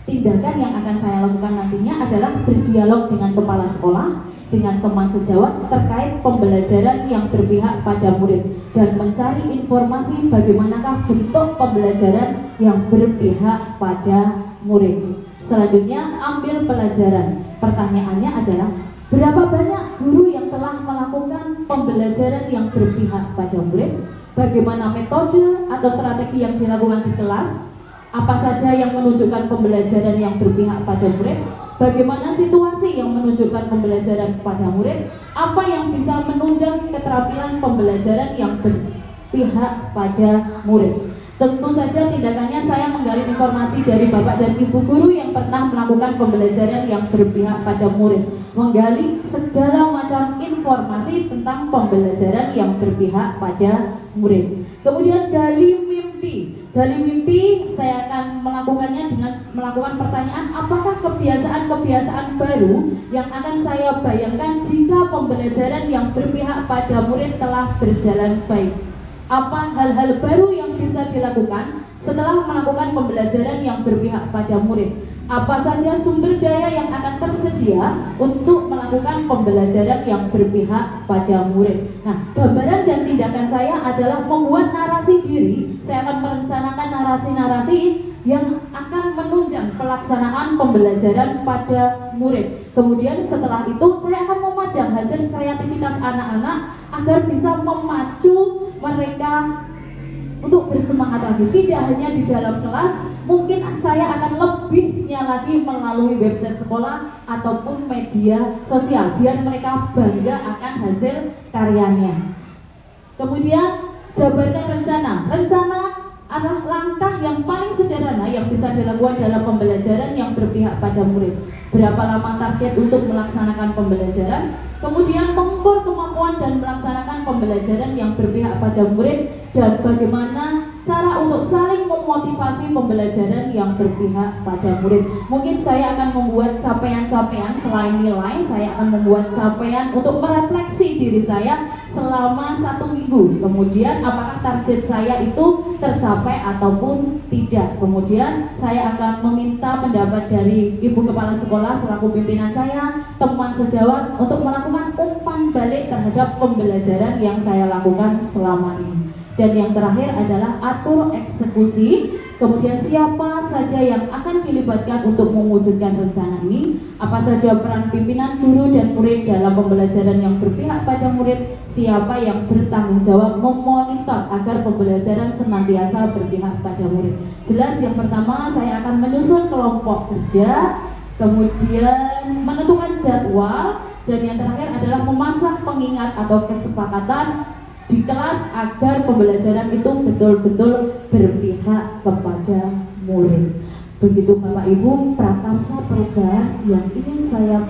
Tindakan yang akan saya lakukan nantinya adalah berdialog dengan kepala sekolah, dengan teman sejawat terkait pembelajaran yang berpihak pada murid dan mencari informasi bagaimanakah bentuk pembelajaran yang berpihak pada murid. Selanjutnya, ambil pelajaran. Pertanyaannya adalah, berapa banyak guru yang telah melakukan pembelajaran yang berpihak pada murid? Bagaimana metode atau strategi yang dilakukan di kelas? Apa saja yang menunjukkan pembelajaran yang berpihak pada murid? Bagaimana situasi yang menunjukkan pembelajaran pada murid? Apa yang bisa menunjang keterampilan pembelajaran yang berpihak pada murid? Tentu saja tindakannya saya menggali informasi dari Bapak dan Ibu guru yang pernah melakukan pembelajaran yang berpihak pada murid, menggali segala macam informasi tentang pembelajaran yang berpihak pada murid. Kemudian gali mimpi saya akan melakukannya dengan melakukan pertanyaan, apakah kebiasaan-kebiasaan baru yang akan saya bayangkan jika pembelajaran yang berpihak pada murid telah berjalan baik? Apa hal-hal baru yang bisa dilakukan setelah melakukan pembelajaran yang berpihak pada murid? Apa saja sumber daya yang akan tersedia untuk melakukan pembelajaran yang berpihak pada murid? Nah, gambaran dan tindakan saya adalah membuat narasi diri. Saya akan merencanakan narasi-narasi yang akan menunjang pelaksanaan pembelajaran pada murid. Kemudian setelah itu saya akan memajang hasil kreativitas anak-anak agar bisa memacu mereka untuk bersemangat lagi. Tidak hanya di dalam kelas, mungkin saya akan lebihnya lagi melalui website sekolah ataupun media sosial, biar mereka bangga akan hasil karyanya. Kemudian jabarkan rencana adalah langkah yang paling sederhana yang bisa dilakukan dalam pembelajaran yang berpihak pada murid. Berapa lama target untuk melaksanakan pembelajaran? Kemudian mengukur kemampuan dan melaksanakan pembelajaran yang berpihak pada murid dan bagaimana cara untuk saling memotivasi pembelajaran yang berpihak pada murid. Mungkin saya akan membuat capaian-capaian selain nilai, saya akan membuat capaian untuk merefleksi diri saya selama 1 minggu. Kemudian apakah target saya itu tercapai ataupun tidak. Kemudian saya akan meminta pendapat dari Ibu Kepala Sekolah selaku pimpinan saya, teman sejawat, untuk melakukan umpan balik terhadap pembelajaran yang saya lakukan selama ini. Dan yang terakhir adalah atur eksekusi. Kemudian siapa saja yang akan dilibatkan untuk mewujudkan rencana ini, apa saja peran pimpinan, guru, dan murid dalam pembelajaran yang berpihak pada murid, siapa yang bertanggung jawab memonitor agar pembelajaran senantiasa berpihak pada murid. Jelas yang pertama saya akan menyusun kelompok kerja, kemudian menentukan jadwal, dan yang terakhir adalah memasang pengingat atau kesepakatan di kelas agar pembelajaran itu betul-betul berpihak kepada murid. Begitu Bapak Ibu prakarsa perubahan yang ingin saya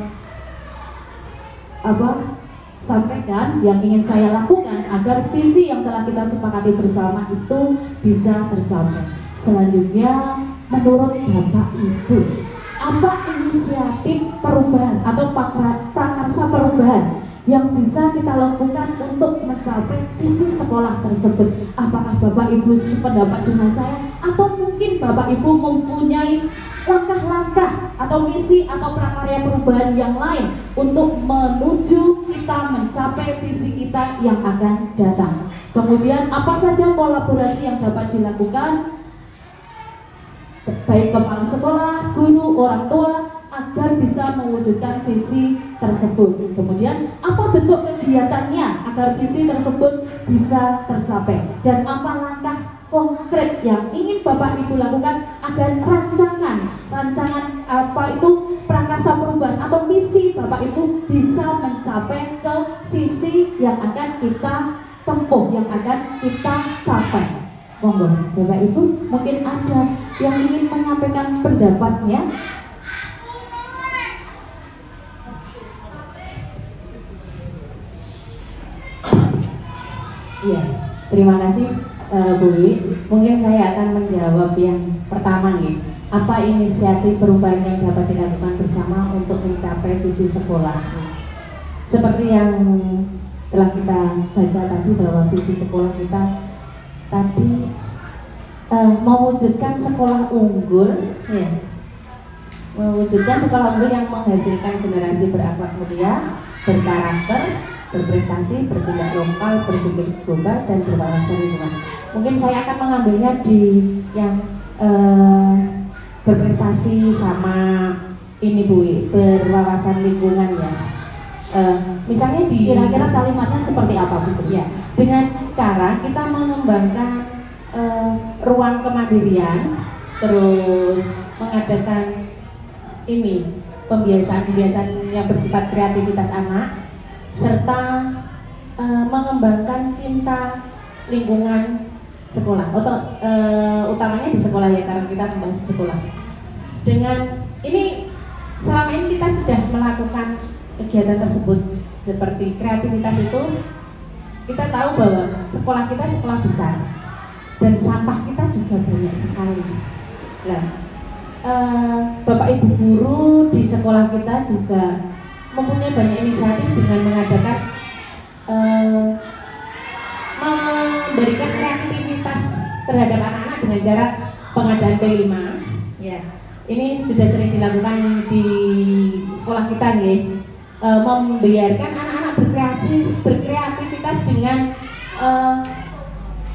sampaikan, yang ingin saya lakukan agar visi yang telah kita sepakati bersama itu bisa tercapai. Selanjutnya, menurut Bapak Ibu, apa inisiatif perubahan atau prakarsa perubahan yang bisa kita lakukan untuk mencapai visi sekolah tersebut? Apakah Bapak Ibu sependapat dengan saya, atau mungkin Bapak Ibu mempunyai langkah-langkah atau misi atau prakarya perubahan yang lain untuk menuju kita mencapai visi kita yang akan datang? Kemudian apa saja kolaborasi yang dapat dilakukan baik kepala sekolah, guru, orang tua, agar bisa mewujudkan visi tersebut? Kemudian apa bentuk kegiatannya agar visi tersebut bisa tercapai? Dan apa langkah konkret yang ingin Bapak Ibu lakukan agar rancangan apa itu prakarsa perubahan atau misi Bapak Ibu bisa mencapai ke visi yang akan kita tempuh, yang akan kita capai? Monggo Bapak Ibu, mungkin ada yang ingin menyampaikan pendapatnya. Iya, terima kasih Bu Wi. Mungkin saya akan menjawab yang pertama nih. Apa inisiatif perubahan yang dapat dilakukan bersama untuk mencapai visi sekolah? Seperti yang telah kita baca tadi, bahwa visi sekolah kita tadi mewujudkan sekolah unggul, ya. Mewujudkan sekolah unggul yang menghasilkan generasi berakhlak mulia, berkarakter, berprestasi, bertindak lokal, berpikir global, dan berwawasan lingkungan. Mungkin saya akan mengambilnya di yang berprestasi sama ini Bu, berwawasan lingkungan ya. Misalnya kira-kira kalimatnya seperti apa Bu? Ya, dengan cara kita mengembangkan ruang kemandirian, terus mengadakan ini pembiasaan-pembiasaan yang bersifat kreativitas anak, serta mengembangkan cinta lingkungan sekolah, utamanya di sekolah ya, karena kita membahas di sekolah. Dengan ini, selama ini kita sudah melakukan kegiatan tersebut, seperti kreativitas itu, kita tahu bahwa sekolah kita sekolah besar dan sampah kita juga banyak sekali. Nah, Bapak Ibu guru di sekolah kita juga mempunyai banyak inisiatif dengan mengadakan memberikan kreativitas terhadap anak-anak dengan cara pengadaan P5 ya. Ini sudah sering dilakukan di sekolah kita nih, membiarkan anak-anak berkreativitas dengan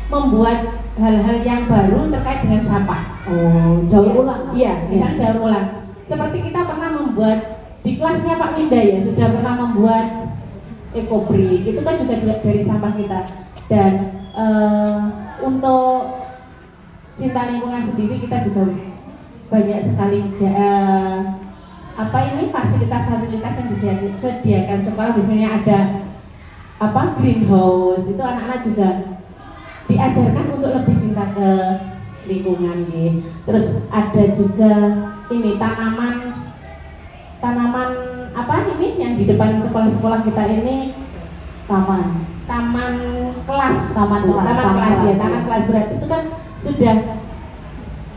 membuat hal-hal yang baru terkait dengan sampah. Daur ulang. Iya, misalnya daur ulang. Seperti kita pernah membuat di kelasnya Pak Minda ya, sudah pernah membuat ekobrik, itu kan juga dari sampah kita. Dan untuk cinta lingkungan sendiri kita juga banyak sekali fasilitas-fasilitas yang disediakan sekolah. Misalnya ada greenhouse, itu anak-anak juga diajarkan untuk lebih cinta ke lingkungan gitu. Terus ada juga ini tanaman yang di depan sekolah-sekolah kita ini taman kelas berat itu kan sudah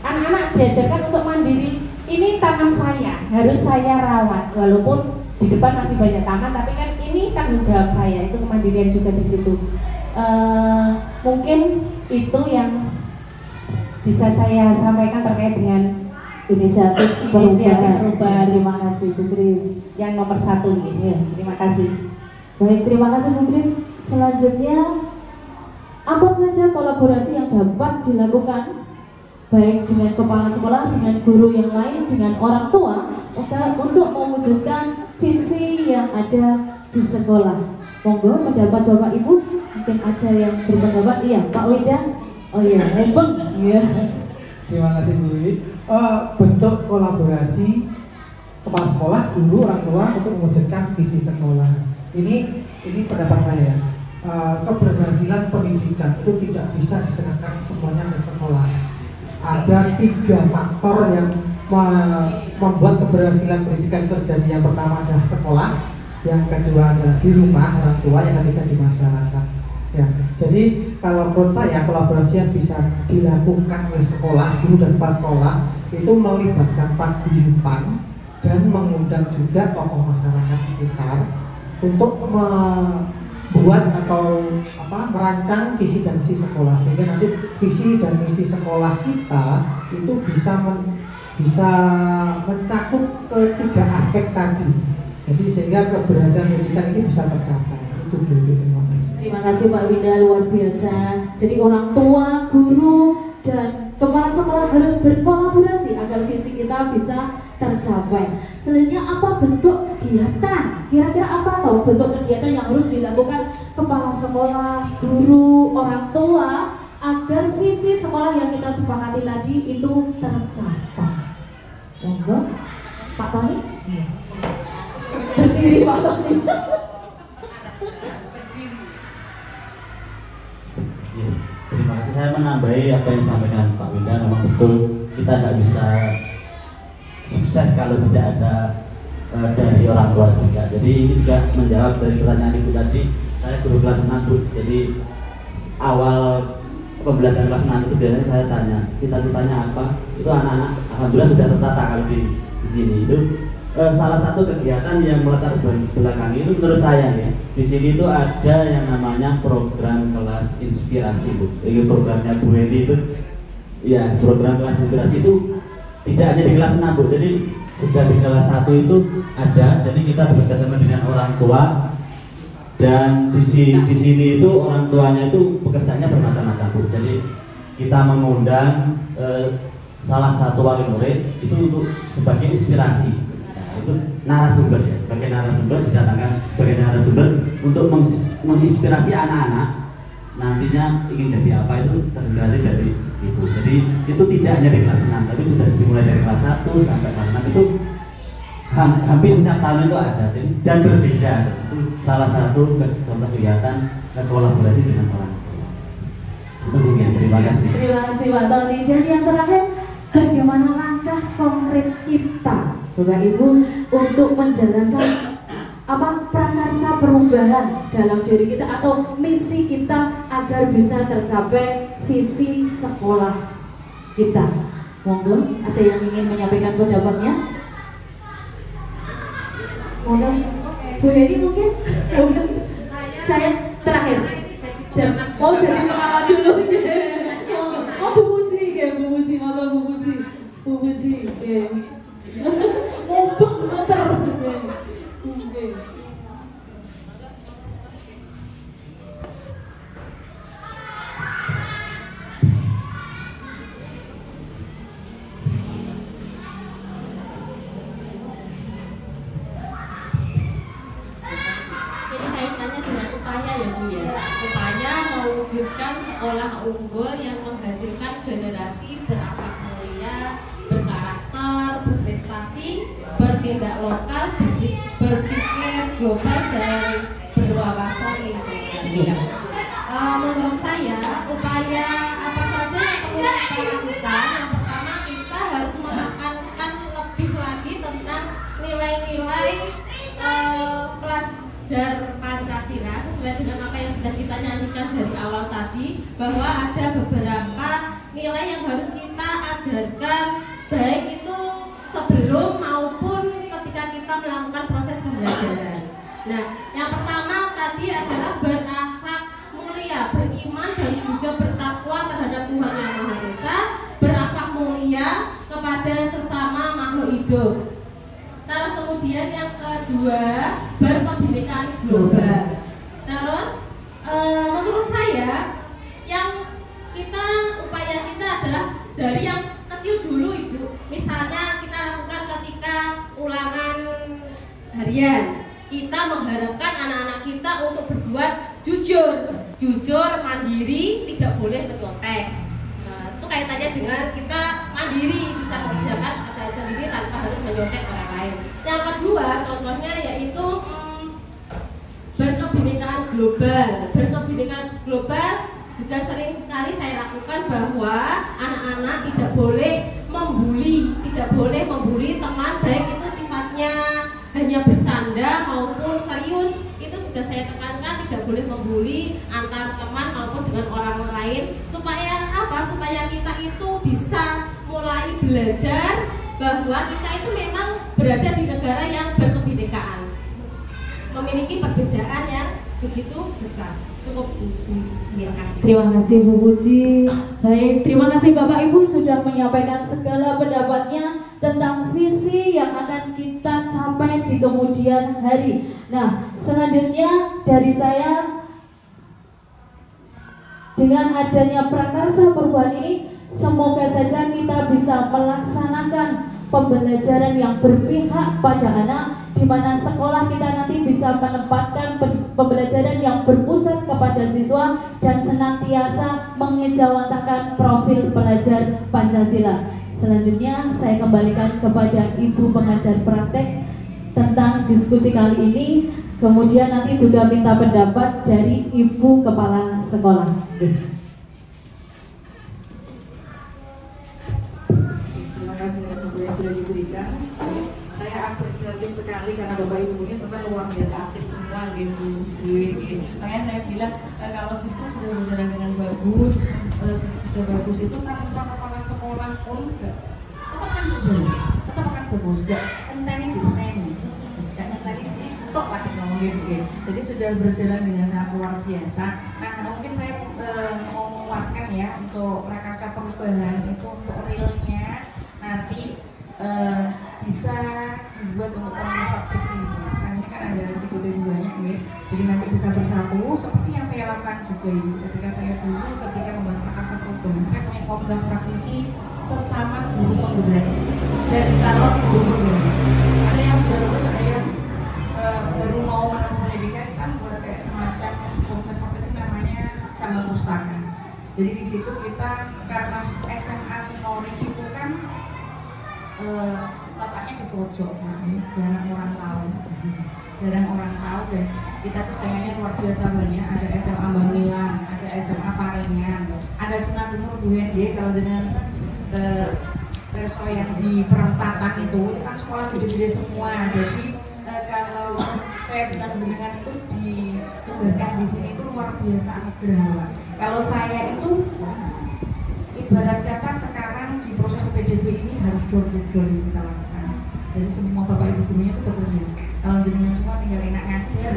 anak-anak diajarkan untuk mandiri. Ini taman saya, harus saya rawat, walaupun di depan masih banyak taman, tapi kan ini tanggung jawab saya, itu kemandirian juga di situ. Mungkin itu yang bisa saya sampaikan terkait dengan inisiatif perubahan. Terima kasih Bu Kris. Yang nomor 1 nih, ya, terima kasih. Baik, terima kasih Bu Kris. Selanjutnya, apa saja kolaborasi yang dapat dilakukan baik dengan kepala sekolah, dengan guru yang lain, dengan orang tua untuk mewujudkan visi yang ada di sekolah? Monggo pendapat Bapak Ibu, mungkin ada yang berpendapat. Iya, Pak Wida. Oh iya, mumpung. Iya. Terima kasih Bu Wiwi. Bentuk kolaborasi kepala sekolah, guru, orang tua untuk mewujudkan visi sekolah. Ini pendapat saya. Keberhasilan pendidikan itu tidak bisa diserahkan semuanya ke sekolah. Ada 3 faktor yang membuat keberhasilan pendidikan terjadi. Yang pertama adalah sekolah, yang kedua adalah di rumah orang tua, yang ketiga di masyarakat. Ya, jadi kalau menurut saya kolaborasi yang bisa dilakukan oleh sekolah, guru dan kepala sekolah itu melibatkan paguyuban dan mengundang juga tokoh masyarakat sekitar untuk membuat atau merancang visi dan misi sekolah, sehingga nanti visi dan misi sekolah kita itu bisa mencakup ke 3 aspek tadi. Jadi sehingga keberhasilan pendidikan ini bisa tercapai. Itu dulu. Terima kasih Pak Winda, luar biasa. Jadi orang tua, guru, dan kepala sekolah harus berkolaborasi agar visi kita bisa tercapai. Selanjutnya, apa bentuk kegiatan? Kira-kira apa atau bentuk kegiatan yang harus dilakukan kepala sekolah, guru, orang tua agar visi sekolah yang kita sepakati tadi itu tercapai? Monggo, Pak Tony. Berdiri Pak Tony. Terima kasih. Saya menambahi apa yang disampaikan Pak Winda. Memang betul kita tidak bisa sukses kalau tidak ada dari orang tua juga. Jadi ini juga menjawab dari pertanyaan Ibu tadi. Saya guru kelas 6 Bu. Jadi awal pembelajaran kelas 6 itu biasanya saya tanya cita-citanya apa. Itu anak-anak alhamdulillah sudah tertata kalau di sini. Itu salah satu kegiatan yang melatar belakangi itu menurut saya nih, di sini itu ada yang namanya program kelas inspirasi Bu. Ini programnya Bu Heni itu, ya program kelas inspirasi itu tidak hanya di kelas 6 Bu. Jadi sudah di kelas 1 itu ada. Jadi kita bekerjasama dengan orang tua dan di sini itu orang tuanya itu pekerjaannya bermacam-macam Bu. Jadi kita mengundang salah satu wali murid itu untuk sebagai inspirasi. Itu narasumber ya, sebagai narasumber didatangkan sebagai narasumber untuk menginspirasi anak-anak nantinya ingin jadi apa, itu terinspirasi dari situ. Jadi itu tidak hanya di kelas 6 tapi sudah dimulai dari kelas 1 sampai kelas 6 itu hampir setiap tahun itu ada dan berbeda. Itu salah satu contoh kegiatan kolaborasi dengan orang tua. Itu mungkin. Terima kasih. Terima kasih Pak Tony. Dan yang terakhir, bagaimana langkah konkret kita Bapak Ibu untuk menjalankan prakarsa perubahan dalam diri kita atau misi kita agar bisa tercapai visi sekolah kita? Monggo, ada yang ingin menyampaikan pendapatnya? Monggo, Bu Heni mungkin? Saya terakhir. Oh, jadi pengawan dulu. Oh, Bu Puji, ya Bu Puji, monggo Bu Puji. Bu Puji, mumpung muter. Mewujudkan sekolah unggul yang menghasilkan generasi berakhlak mulia, berkarakter, berprestasi, bertindak lokal, berpikir global dan berwawasan lingkungan. Menurut saya, upaya apa saja yang perlu kita lakukan? Yang pertama, kita harus menekankan lebih lagi tentang nilai-nilai pelajar Pancasila sesuai dengan apa yang sudah kita nyanyikan dari awal tadi, bahwa ada beberapa nilai yang harus kita ajarkan, baik itu sebelum maupun ketika kita melakukan proses pembelajaran. Nah, yang pertama tadi adalah berakhlak mulia, beriman dan juga bertakwa terhadap Tuhan Yang Maha Esa, berakhlak mulia kepada sesama makhluk hidup. Terus kemudian yang kedua, berkebinekaan global. Terus menurut saya yang upaya kita adalah dari yang kecil dulu Ibu. Misalnya kita lakukan ketika ulangan harian, kita mengharapkan anak-anak kita untuk berbuat jujur, mandiri, tidak boleh menyontek. Itu kaitannya dengan kita mandiri, bisa mengerjakan kerja sendiri tanpa harus menyontek orang lain. Yang kedua, contohnya yaitu berkebinekaan global. Berkebinekaan global juga sering sekali saya lakukan bahwa anak-anak tidak boleh membuli teman, baik itu sifatnya hanya bercanda maupun serius. Itu sudah saya tekankan, tidak boleh membuli antar teman maupun dengan orang lain. Supaya apa? Supaya kita itu bisa mulai belajar bahwa kita itu memang berada di negara yang berkebinekaan, memiliki perbedaan yang begitu besar. Cukup. Terima kasih. Terima kasih Bu Puji. Baik, terima kasih Bapak Ibu sudah menyampaikan segala pendapatnya tentang visi yang akan kita capai di kemudian hari. Nah, selanjutnya dari saya, dengan adanya prakarsa perubahan ini, semoga saja kita bisa melaksanakan pembelajaran yang berpihak pada anak, di mana sekolah kita nanti bisa menempatkan pembelajaran yang berpusat kepada siswa dan senantiasa mengejawantahkan profil pelajar Pancasila. Selanjutnya saya kembalikan kepada Ibu pengajar praktek tentang diskusi kali ini. Kemudian nanti juga minta pendapat dari Ibu Kepala Sekolah. Terima kasih atas waktu yang sudah diberikan. Saya apresiatif sekali karena Bapak Ibu ini teman luar biasa aktif semua gitu. Makanya saya bilang kalau sistem sudah berjalan dengan bagus, sistem sudah bagus itu tanpa kepala sekolah pun tetap akan berjalan, tetap akan bagus. Gak enteni di sana ini, gak enteni ini stop lagi ngomong gitu. Jadi sudah berjalan dengan sangat luar biasa. Nah mungkin saya mau menguatkan ya untuk prakarsa perubahan itu untuk realnya nanti bisa dibuat untuk orang praktis ini. Kan ini kan ada CPD banyak ya. Jadi nanti bisa bersatu seperti yang saya lakukan juga Ibu. Ketika saya dulu ketika membuat prakarsa perubahan, saya punya komunitas praktisi sesama guru penggerak dan calon guru penggerak. Ada yang baru mau menempuh pendidikan, kita buat kayak semacam komunitas praktisi namanya Sambang Pustaka. Jadi di situ kita karena SMA Sinori itu kan letaknya di pojok, jarang orang tahu dan kita tuh sayangnya luar biasa banyak. Ada SMA Bangilan, ada SMA Parengan, ada Sunatun Buhendy kalau dengan perso yang di perempatan itu kan sekolah gede-gede semua. Jadi kalau saya bilang jenengan itu ditugaskan di sini itu luar biasa anugerah. Kalau saya itu ibarat kata sekarang di proses PDB ini harus door-to-door kita lakukan. Jadi semua bapak ibu gurunya itu bekerja. Kalau jenengan semua tinggal enak ngajar,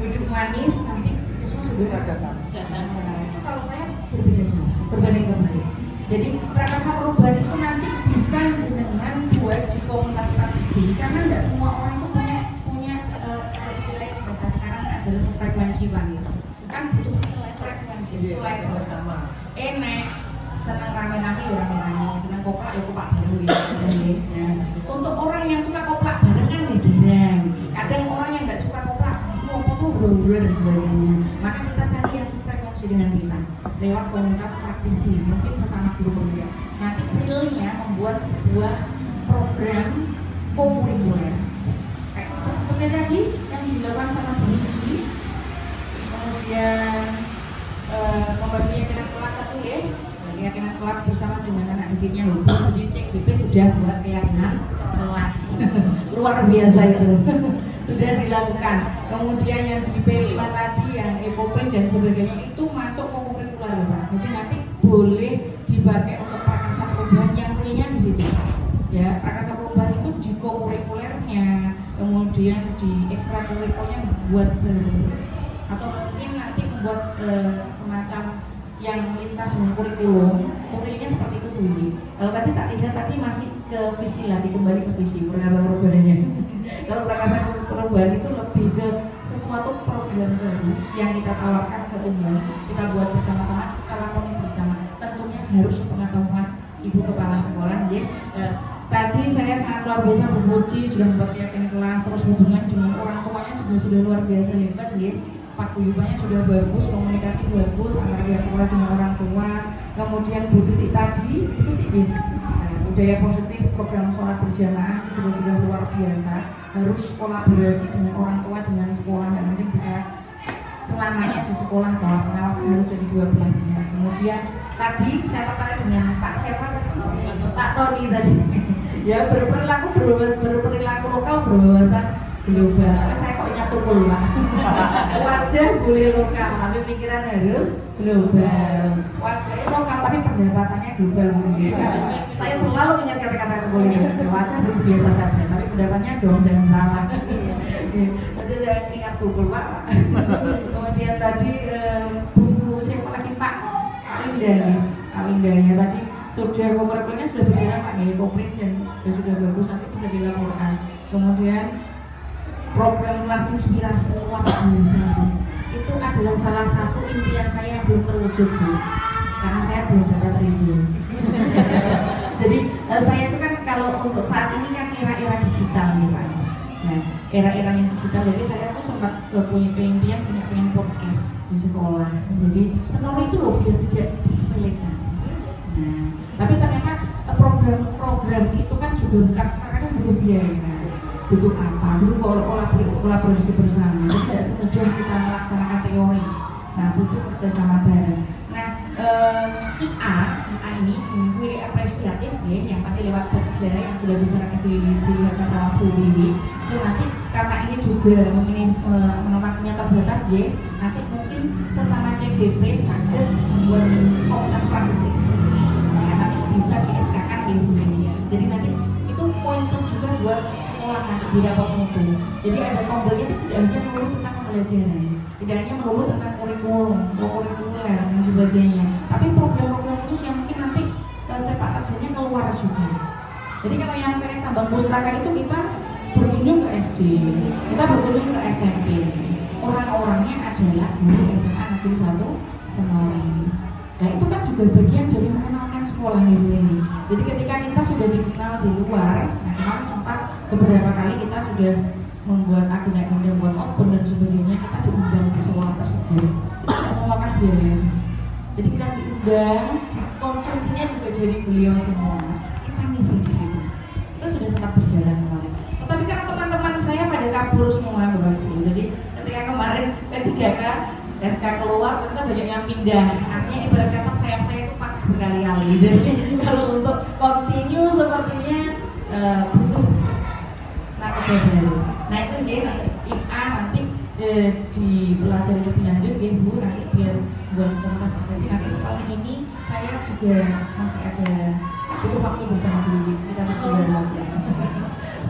duduk manis, nanti siswa sudah datang. Itu kalau saya berbeda sama, berbanding kebalik. Jadi prakarsa perubahan itu nanti bisa jenengan buat di komunitas praktisi, karena tidak semua orang itu punya istilah yang biasa sekarang adalah sefrekuensi banget. Kan butuh frekuensi, selain bersama. Enak. Senang rame-rame ya rame-rame, senang koplak ya koplak bareng gitu. Untuk orang yang suka koplak bareng kan ya jarang. Kadang orang yang nggak suka koplak mau tuh buru-buru dan sebagainya. Maka kita cari yang sefrekuensi dengan kita lewat komunitas praktisi, mungkin sesama guru penggerak. Nanti realnya membuat sebuah program kokurikuler. Kayak seperti tadi yang dilakukan sama Bu Uci, kemudian membagi keyakinan kelas tadi ya. Keyakinan kelas bersama dengan anak didiknya loh. Jadi CKBP sudah buat keyakinan kelas luar biasa itu sudah dilakukan. Kemudian yang di P5 tadi yang ekoprint dan sebagainya itu masuk ke kurikuler Pak. Jadi nanti boleh dipakai untuk prakarsa perubahan yang realnya di situ. Ya, prakarsa perubahan itu di kurikulernya, kemudian di ekstrakurikulernya buat atau mungkin nanti membuat semacam yang lintas dengan kurikulum, kurikulumnya seperti itu Bu. Kalau tadi tak lihat tadi masih ke visi lagi, kembali ke visi prakarsa perubahannya. Kalau prakarsa perubahan itu lebih ke sesuatu program baru yang kita tawarkan ke umum, kita buat bersama-sama, kita lakoni bersama. Tentunya harus pengetahuan Ibu Kepala Sekolah, ya. Tadi saya sangat luar biasa memuji, sudah membuat yakin kelas, terus hubungan dengan orang tuanya juga sudah luar biasa hebat, ya. Paguyubannya sudah bagus, komunikasi bagus antara pihak sekolah dengan orang tua. Kemudian Bu Titik tadi, budaya positif, program sholat berjamaah itu sudah luar biasa. Harus kolaborasi dengan orang tua, dengan sekolah, dan nanti bisa selamanya di sekolah bahwa pengawasan harus jadi dua belah pihak. Kemudian tadi saya tertarik dengan Pak siapa tadi? Pak Tony tadi. Ya, berperilaku lokal berwawasan global. Saya kok nyatukul Pak. Wajah boleh lokal, tapi pikiran harus global. Wajahnya lokal, tapi pendapatannya global. Saya selalu ingat kata-kata itu boleh. Wajah biasa saja, tapi pendapatnya dong jangan salah. Jadi saya ingat Google Pak. Kemudian tadi Bu siapa lagi Pak Alindanya tadi sudah kokurikulumnya sudah berjalan Pak, ya koprin dan sudah bagus, nanti bisa dilaporkan. Kemudian program kelas inspirasi luar biasa itu adalah salah satu impian saya yang belum terwujud Bu, karena saya belum dapat rindu. Jadi saya itu kan kalau untuk saat ini kan era-era digital nih Pak. Nah, era-era yang digital, jadi saya tuh sempat punya pengen podcast di sekolah. Jadi senori itu loh biar tidak disepelekan. Nah, tapi ternyata program itu kan juga kadang butuh biaya, butuh apa? Dulu kolaborasi bersama, jadi tidak semudah kita melaksanakan teori. Nah, butuh kerjasama bareng. Nah, IA ini wiri apresiatif ya, yang tadi lewat kerja yang sudah dilihatkan sama Bu Wiwi. Itu nanti karena ini juga mungkin menempatnya terbatas ya, nanti mungkin sesama CGP sangat membuat komunitas praktisi khusus. Nah, nanti bisa di SK-kan ya Bu Wiwi. Jadi nanti itu poin plus juga buat sekolah nanti di rapat mutu. Jadi ada tombelnya itu tidak hanya melulu tentang pembelajaran, tidak hanya melulu tentang kurikulum, kurikuler dan sebagainya, tapi program-program khusus yang mungkin nanti sepak terjangnya keluar juga. Jadi kalau yang saya Sambang Pustaka itu kita berkunjung ke SD, kita berkunjung ke SMP. Orang-orangnya adalah guru SMA Negeri 1 Senori. Nah itu kan juga bagian dari mengenalkan sekolah ini. Jadi ketika kita sudah dikenal di luar, nah kemarin sempat beberapa kali kita sudah membuat agenda-agenda buat open dan sebagainya, kita diundang ke sekolah tersebut, memakan biaya. Jadi kita diundang, konsumsinya juga jadi beliau semua. Kita ngisi di situ. Itu sudah sempat berjalan kemarin. Tetapi karena teman-teman saya pada kabur semua Bapak Ibu. Jadi ketika kemarin P3K SK keluar, ternyata banyak yang pindah. Artinya ibarat kata saya itu patah berkali-kali. Jadi kalau untuk continue sepertinya butuh narkoba baru. Nah itu jadi IA nanti dipelajari lebih lanjut ya Bu, nanti biar buat komunitas profesi. Nanti setelah ini saya juga masih ada butuh waktu bersama dulu, kita berdua saja.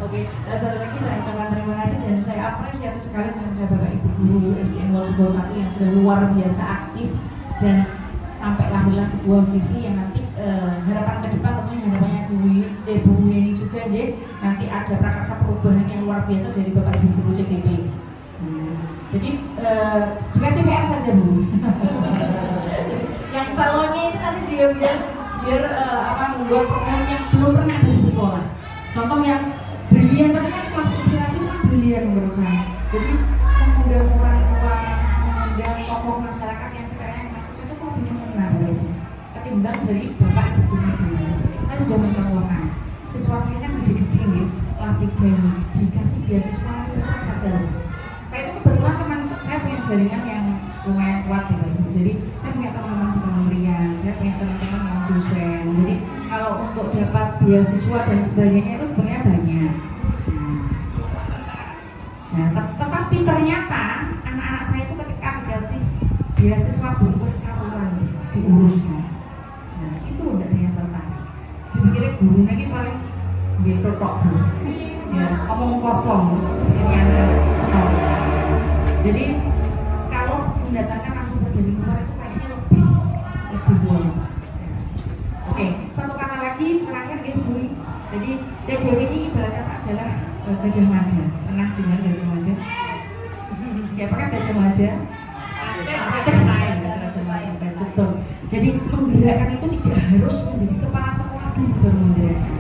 Oke, dan sekali lagi saya ucapkan terima kasih dan saya apresiasi sekali kepada Bapak Ibu Guru SDN Wonosobo 1 yang sudah luar biasa aktif dan sampai lahirlah sebuah visi yang nanti harapan ke depan tentunya harapannya Bu Yeni juga nanti ada prakarsa perubahan yang luar biasa dari Bapak Ibu Guru CGP. Jadi dikasih PR saja Bu. Yang calonnya itu nanti juga biar membuat program yang belum pernah ada di sekolah. Contoh yang brilian tadi kan kelas inspirasi itu kan brilian menurut saya. Jadi mengundang orang tua, mengundang tokoh masyarakat yang sekarang maksud itu kok lebih mengenal ketimbang dari Bapak Ibu Guru dulu. Kita sudah mencontohkan siswa saya kan gede-gede nih, kelas 3 ini dikasih beasiswa saja. Saya itu kebetulan teman saya punya jaringan yang lumayan kuat ya, jadi saya punya teman-teman di kementerian, saya punya teman-teman yang dosen. Jadi kalau untuk dapat beasiswa dan sebagainya itu sebenarnya banyak. Nah, tetapi ternyata anak-anak saya itu ketika dikasih beasiswa bungkus karuan diurusnya. Nah, itu tidak guru ini paling gitu tok ya, omong kosong ini yang senang. Jadi kalau mendatangkan narasumber dari luar itu kayaknya lebih boleh. Oke, satu kata lagi terakhir Bu. Jadi CDW ini ibaratnya adalah Gajah Mada. Pernah dengar Gajah Mada? Siapakah Gajah Mada? Betul. Jadi menggerakkan itu tidak harus menjadi kepala sekolah dulu baru menggerakkan.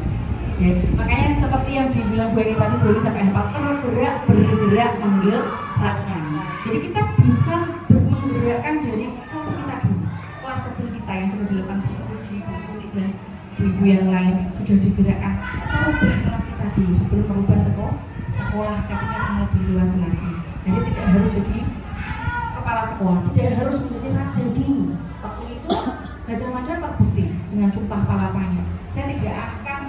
Ya, makanya seperti yang dibilang Bu Eni tadi boleh sampai hafal bergerak menggerakkan. Jadi kita bisa menggerakkan dari kelas kita dulu, kelas kecil kita yang sudah dilakukan uji dan ibu yang lain sudah digerakkan. Merubah kelas kita dulu sebelum merubah sekolah ketika lebih luas lagi. Jadi tidak harus jadi kepala sekolah, tidak harus menjadi raja dulu. Waktu itu Gajah Mada terbukti dengan sumpah palapanya. Saya tidak akan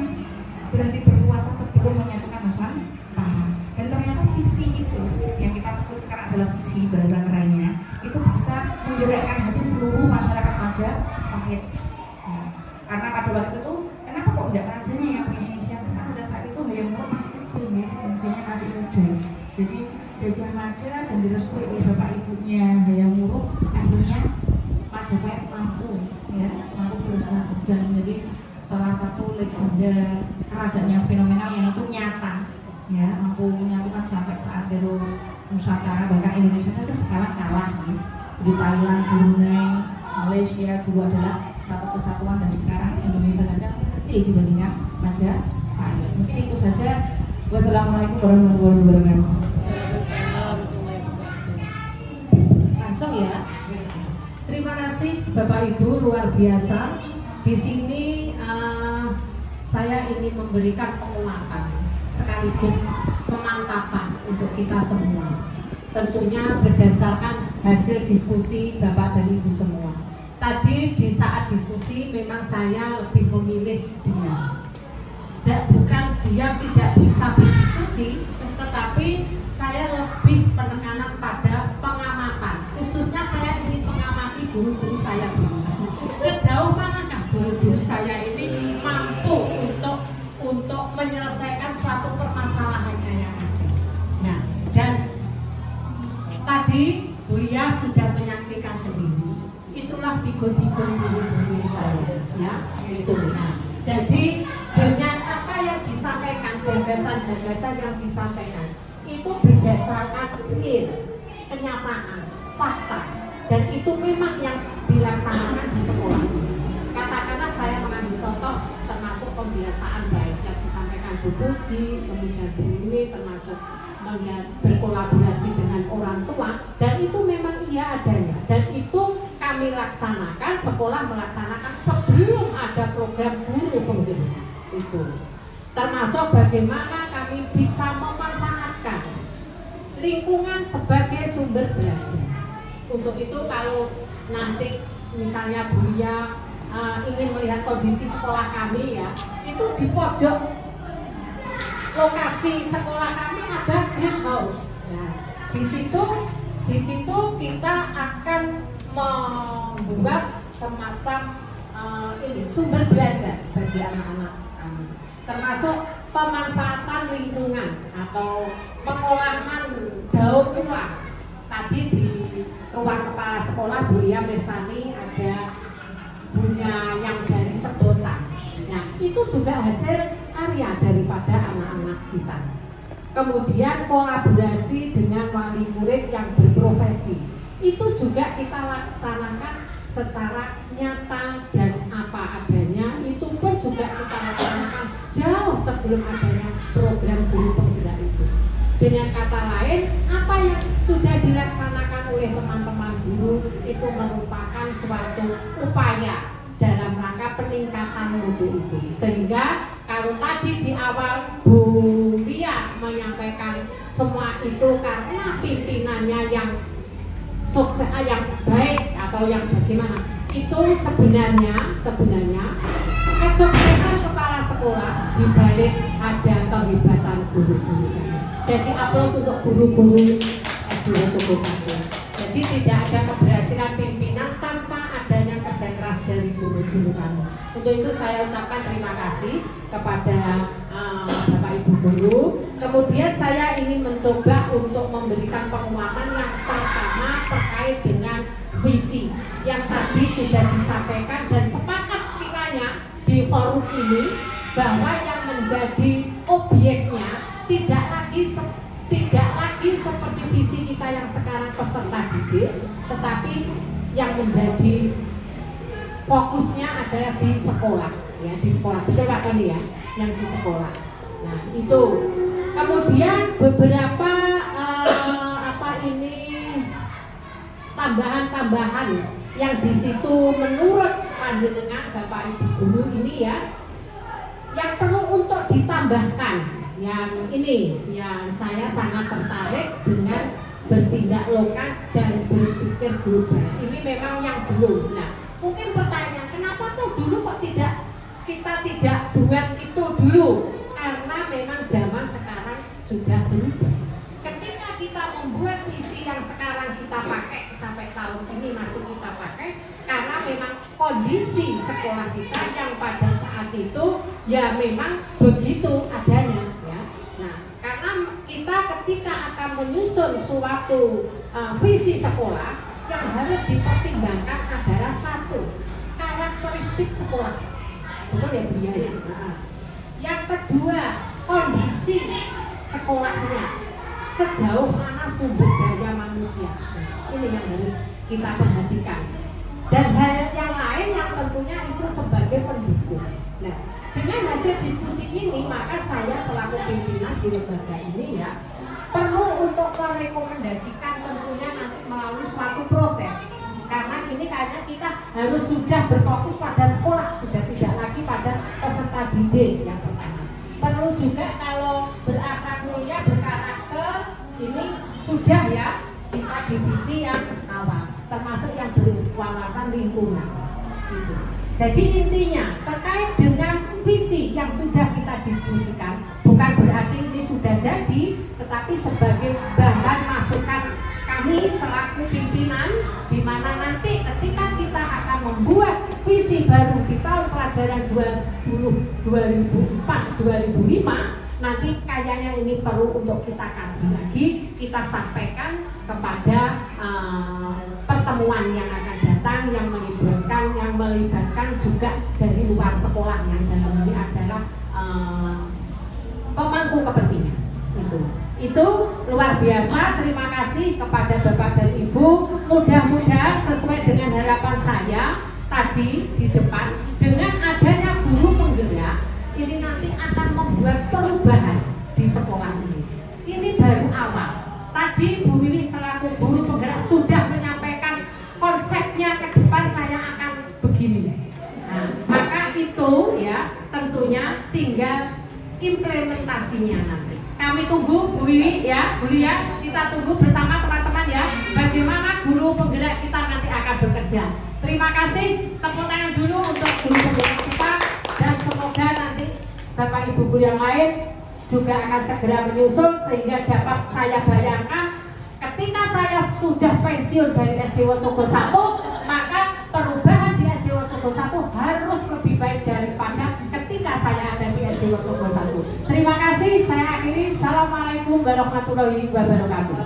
berhenti berkuasa sebelum menyatukan Nusantara. Dan ternyata visi itu yang kita sebut sekarang adalah visi bahasa kerennya itu bisa menggerakkan hati seluruh masyarakat Majapahit. Nah, karena pada waktu itu kenapa kok tidak rajanya yang punya inisiatif? Karena pada saat itu Hayam Wuruk masih kecil ya, usianya masih muda. Jadi Gajah Mada dan direstui oleh bapak ibunya Hayam Wuruk, akhirnya Majapahit mampu berusaha dan menjadi salah satu legenda kerajaan yang fenomenal yang itu nyata ya, mampu menyatukan sampai saat baru Nusantara, bahkan Indonesia saja sekarang kalah ya. Di Thailand, Brunei, Malaysia dulu adalah satu kesatuan dan sekarang Indonesia saja kecil dibandingkan Majapahit. Mungkin itu saja. Wassalamualaikum warahmatullahi wabarakatuh. Langsung ya. Terima kasih Bapak Ibu, luar biasa. Di sini saya ingin memberikan penguatan sekaligus pemantapan untuk kita semua. Tentunya berdasarkan hasil diskusi Bapak dan Ibu semua. Tadi di saat diskusi memang saya lebih memilih diam. Bukan diam tidak bisa berdiskusi, tetapi saya lebih penekanan pada pengamatan. Khususnya saya ingin mengamati guru-guru saya dulu. Sejauh manakah guru-guru saya ini mampu untuk menyelesaikan suatu permasalahan yang ada. Nah, dan tadi Buya sudah menyaksikan sendiri. Itulah figur-figur guru-guru saya, ya. Itu. Nah, jadi dengan apa yang disampaikan, gagasan-gagasan yang disampaikan itu berdasarkan real, kenyataan, fakta, dan itu memang yang dilaksanakan di sekolah. Katakanlah saya mengambil contoh termasuk pembiasaan baik yang disampaikan Bu Puji, kemudian Bu Ini termasuk melihat berkolaborasi dengan orang tua, dan itu memang iya adanya, dan itu kami laksanakan, sekolah melaksanakan sebelum ada program guru pembina itu. Termasuk bagaimana kami bisa memanfaatkan lingkungan sebagai sumber belajar. Untuk itu kalau nanti misalnya Buya ingin melihat kondisi sekolah kami ya, itu di pojok lokasi sekolah kami ada greenhouse. Nah, di situ kita akan membuat semacam sumber belajar bagi anak-anak kami, termasuk pemanfaatan lingkungan atau pengolahan daur ulang. Tadi di ruang kepala sekolah Buya Mirsani ada punya yang dari sedotan. Nah, itu juga hasil karya daripada anak-anak kita. Kemudian kolaborasi dengan wali murid yang berprofesi, itu juga kita laksanakan secara nyata dan apa adanya. Itu pun juga kita laksanakan jauh sebelum adanya program guru penggerak itu. Dengan kata lain, apa yang sudah dilaksanakan oleh teman-teman guru itu merupakan suatu upaya dalam rangka peningkatan mutu itu. Sehingga kalau tadi di awal Bu Ria menyampaikan semua itu karena pimpinannya yang sukses, yang baik atau yang bagaimana, itu sebenarnya kesuksesan kepala sekolah dibalik ada kehebatan guru-guru. Jadi aplaus untuk guru-guru SD. Jadi tidak ada keberhasilan pimpinan tanpa adanya kerja keras dari guru. guru kami. Untuk itu saya ucapkan terima kasih kepada Bapak Ibu guru. Kemudian saya ingin mencoba untuk memberikan pengumuman yang pertama terkait dengan visi yang tadi sudah disampaikan dan sepakat kiranya di forum ini bahwa yang menjadi objeknya tidak lagi seperti visi kita yang sekarang peserta didik, tetapi yang menjadi fokusnya adalah di sekolah, ya di sekolah. Betul Pak Tony ya, yang di sekolah. Nah itu. Kemudian beberapa tambahan-tambahan yang di situ menurut panjenengan Bapak Ibu guru ini ya, yang perlu untuk ditambahkan. Yang ini yang saya sangat tertarik dengan bertindak lokal dan berpikir global. Ini memang yang belum. Nah, mungkin pertanyaan, kenapa tuh dulu kok kita tidak buat itu dulu? Karena memang zaman sekarang sudah berubah. Ketika kita membuat visi yang sekarang kita pakai sampai tahun ini masih kita pakai, karena memang kondisi sekolah kita yang pada saat itu ya memang begitu adanya. Karena kita ketika akan menyusun suatu visi sekolah, yang harus dipertimbangkan adalah satu, karakteristik sekolah. Betul ya Bu ya? Yang kedua, kondisi sekolahnya, sejauh mana sumber daya manusia. Ini yang harus kita perhatikan. Dan hal yang lain yang tentunya itu sebagai pendukung. Nah, dengan hasil diskusi ini, maka saya selaku pimpinan di lembaga ini ya perlu untuk merekomendasikan tentunya nanti melalui suatu proses. Karena ini kayaknya kita harus sudah berfokus pada sekolah, sudah tidak lagi pada peserta didik yang pertama. Perlu juga kalau berakhlak mulia, berkarakter, ini sudah ya kita divisi yang awal, termasuk yang berwawasan lingkungan. Gitu. Jadi intinya terkait dengan visi yang sudah kita diskusikan, bukan berarti ini sudah jadi, tetapi sebagai bahan masukan kami selaku pimpinan, di mana nanti ketika kita akan membuat visi baru di tahun pelajaran 2004-2005, nanti kayaknya ini perlu untuk kita kaji lagi, kita sampaikan kepada pertemuan yang akan datang yang melibatkan juga dari luar sekolah, yang dalam ini adalah pemangku kepentingan. Itu luar biasa. Terima kasih kepada Bapak dan Ibu. Mudah-mudahan sesuai dengan harapan saya tadi di depan, dengan adanya guru penggerak ini nanti akan membuat perubahan di sekolah ini. Ini baru awal. Tadi Bu Wiwi selaku guru penggerak sudah menyampaikan konsepnya, ke depan saya akan begini. Nah, maka itu ya tentunya tinggal implementasinya nanti. Kami tunggu Bu Wiwi ya, Bu Lia, kita tunggu bersama teman-teman ya, bagaimana guru penggerak kita nanti akan bekerja. Terima kasih, tepuk tangan dulu untuk guru penggerak kita, dan semoga nanti Bapak Ibu guru yang lain juga akan segera menyusul sehingga dapat saya bayangkan ketika saya sudah pensiun dari SD Wocogo 1, maka perubahan di SD Wocogo 1 harus lebih baik daripada ketika saya ada di SD Wocogo 1. Terima kasih, saya akhiri. Assalamualaikum warahmatullahi wabarakatuh.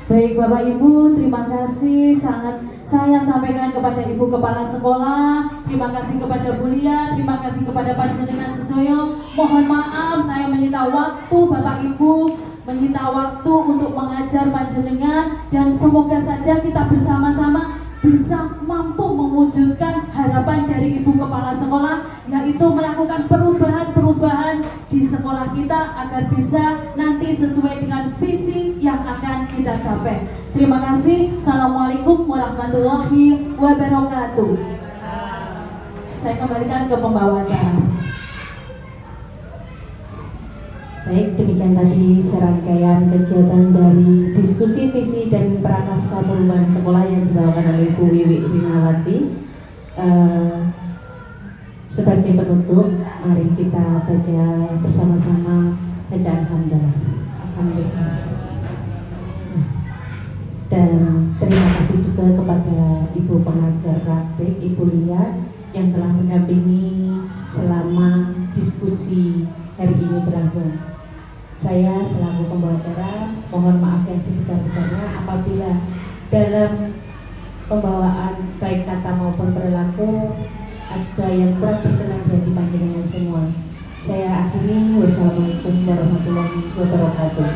Baik Bapak Ibu, terima kasih sangat saya sampaikan kepada Ibu Kepala Sekolah, terima kasih kepada Bu Lia, terima kasih kepada panjenengan sedoyo. Mohon maaf saya menyita waktu Bapak Ibu, menyita waktu untuk mengajar panjenengan, dan semoga saja kita bersama-sama bisa mampu mewujudkan harapan dari Ibu Kepala Sekolah, yaitu melakukan perubahan-perubahan di sekolah kita agar bisa nanti sesuai dengan visi yang akan kita capai. Terima kasih. Assalamualaikum warahmatullahi wabarakatuh. Saya kembalikan ke pembawa acara. Baik, demikian tadi serangkaian kegiatan dari diskusi visi dan prakarsa perubahan sekolah yang dibawakan oleh Bu Wiwi Rinawati. Sebagai penutup, mari kita baca bersama-sama bacaan hamdalah. Alhamdulillah. Saya selaku pembawa acara mohon maaf yang sebesar-besarnya apabila dalam pembawaan baik kata maupun perilaku ada yang kurang berkenan di hati panjenengan semua. Saya akhiri, wassalamualaikum warahmatullahi wabarakatuh.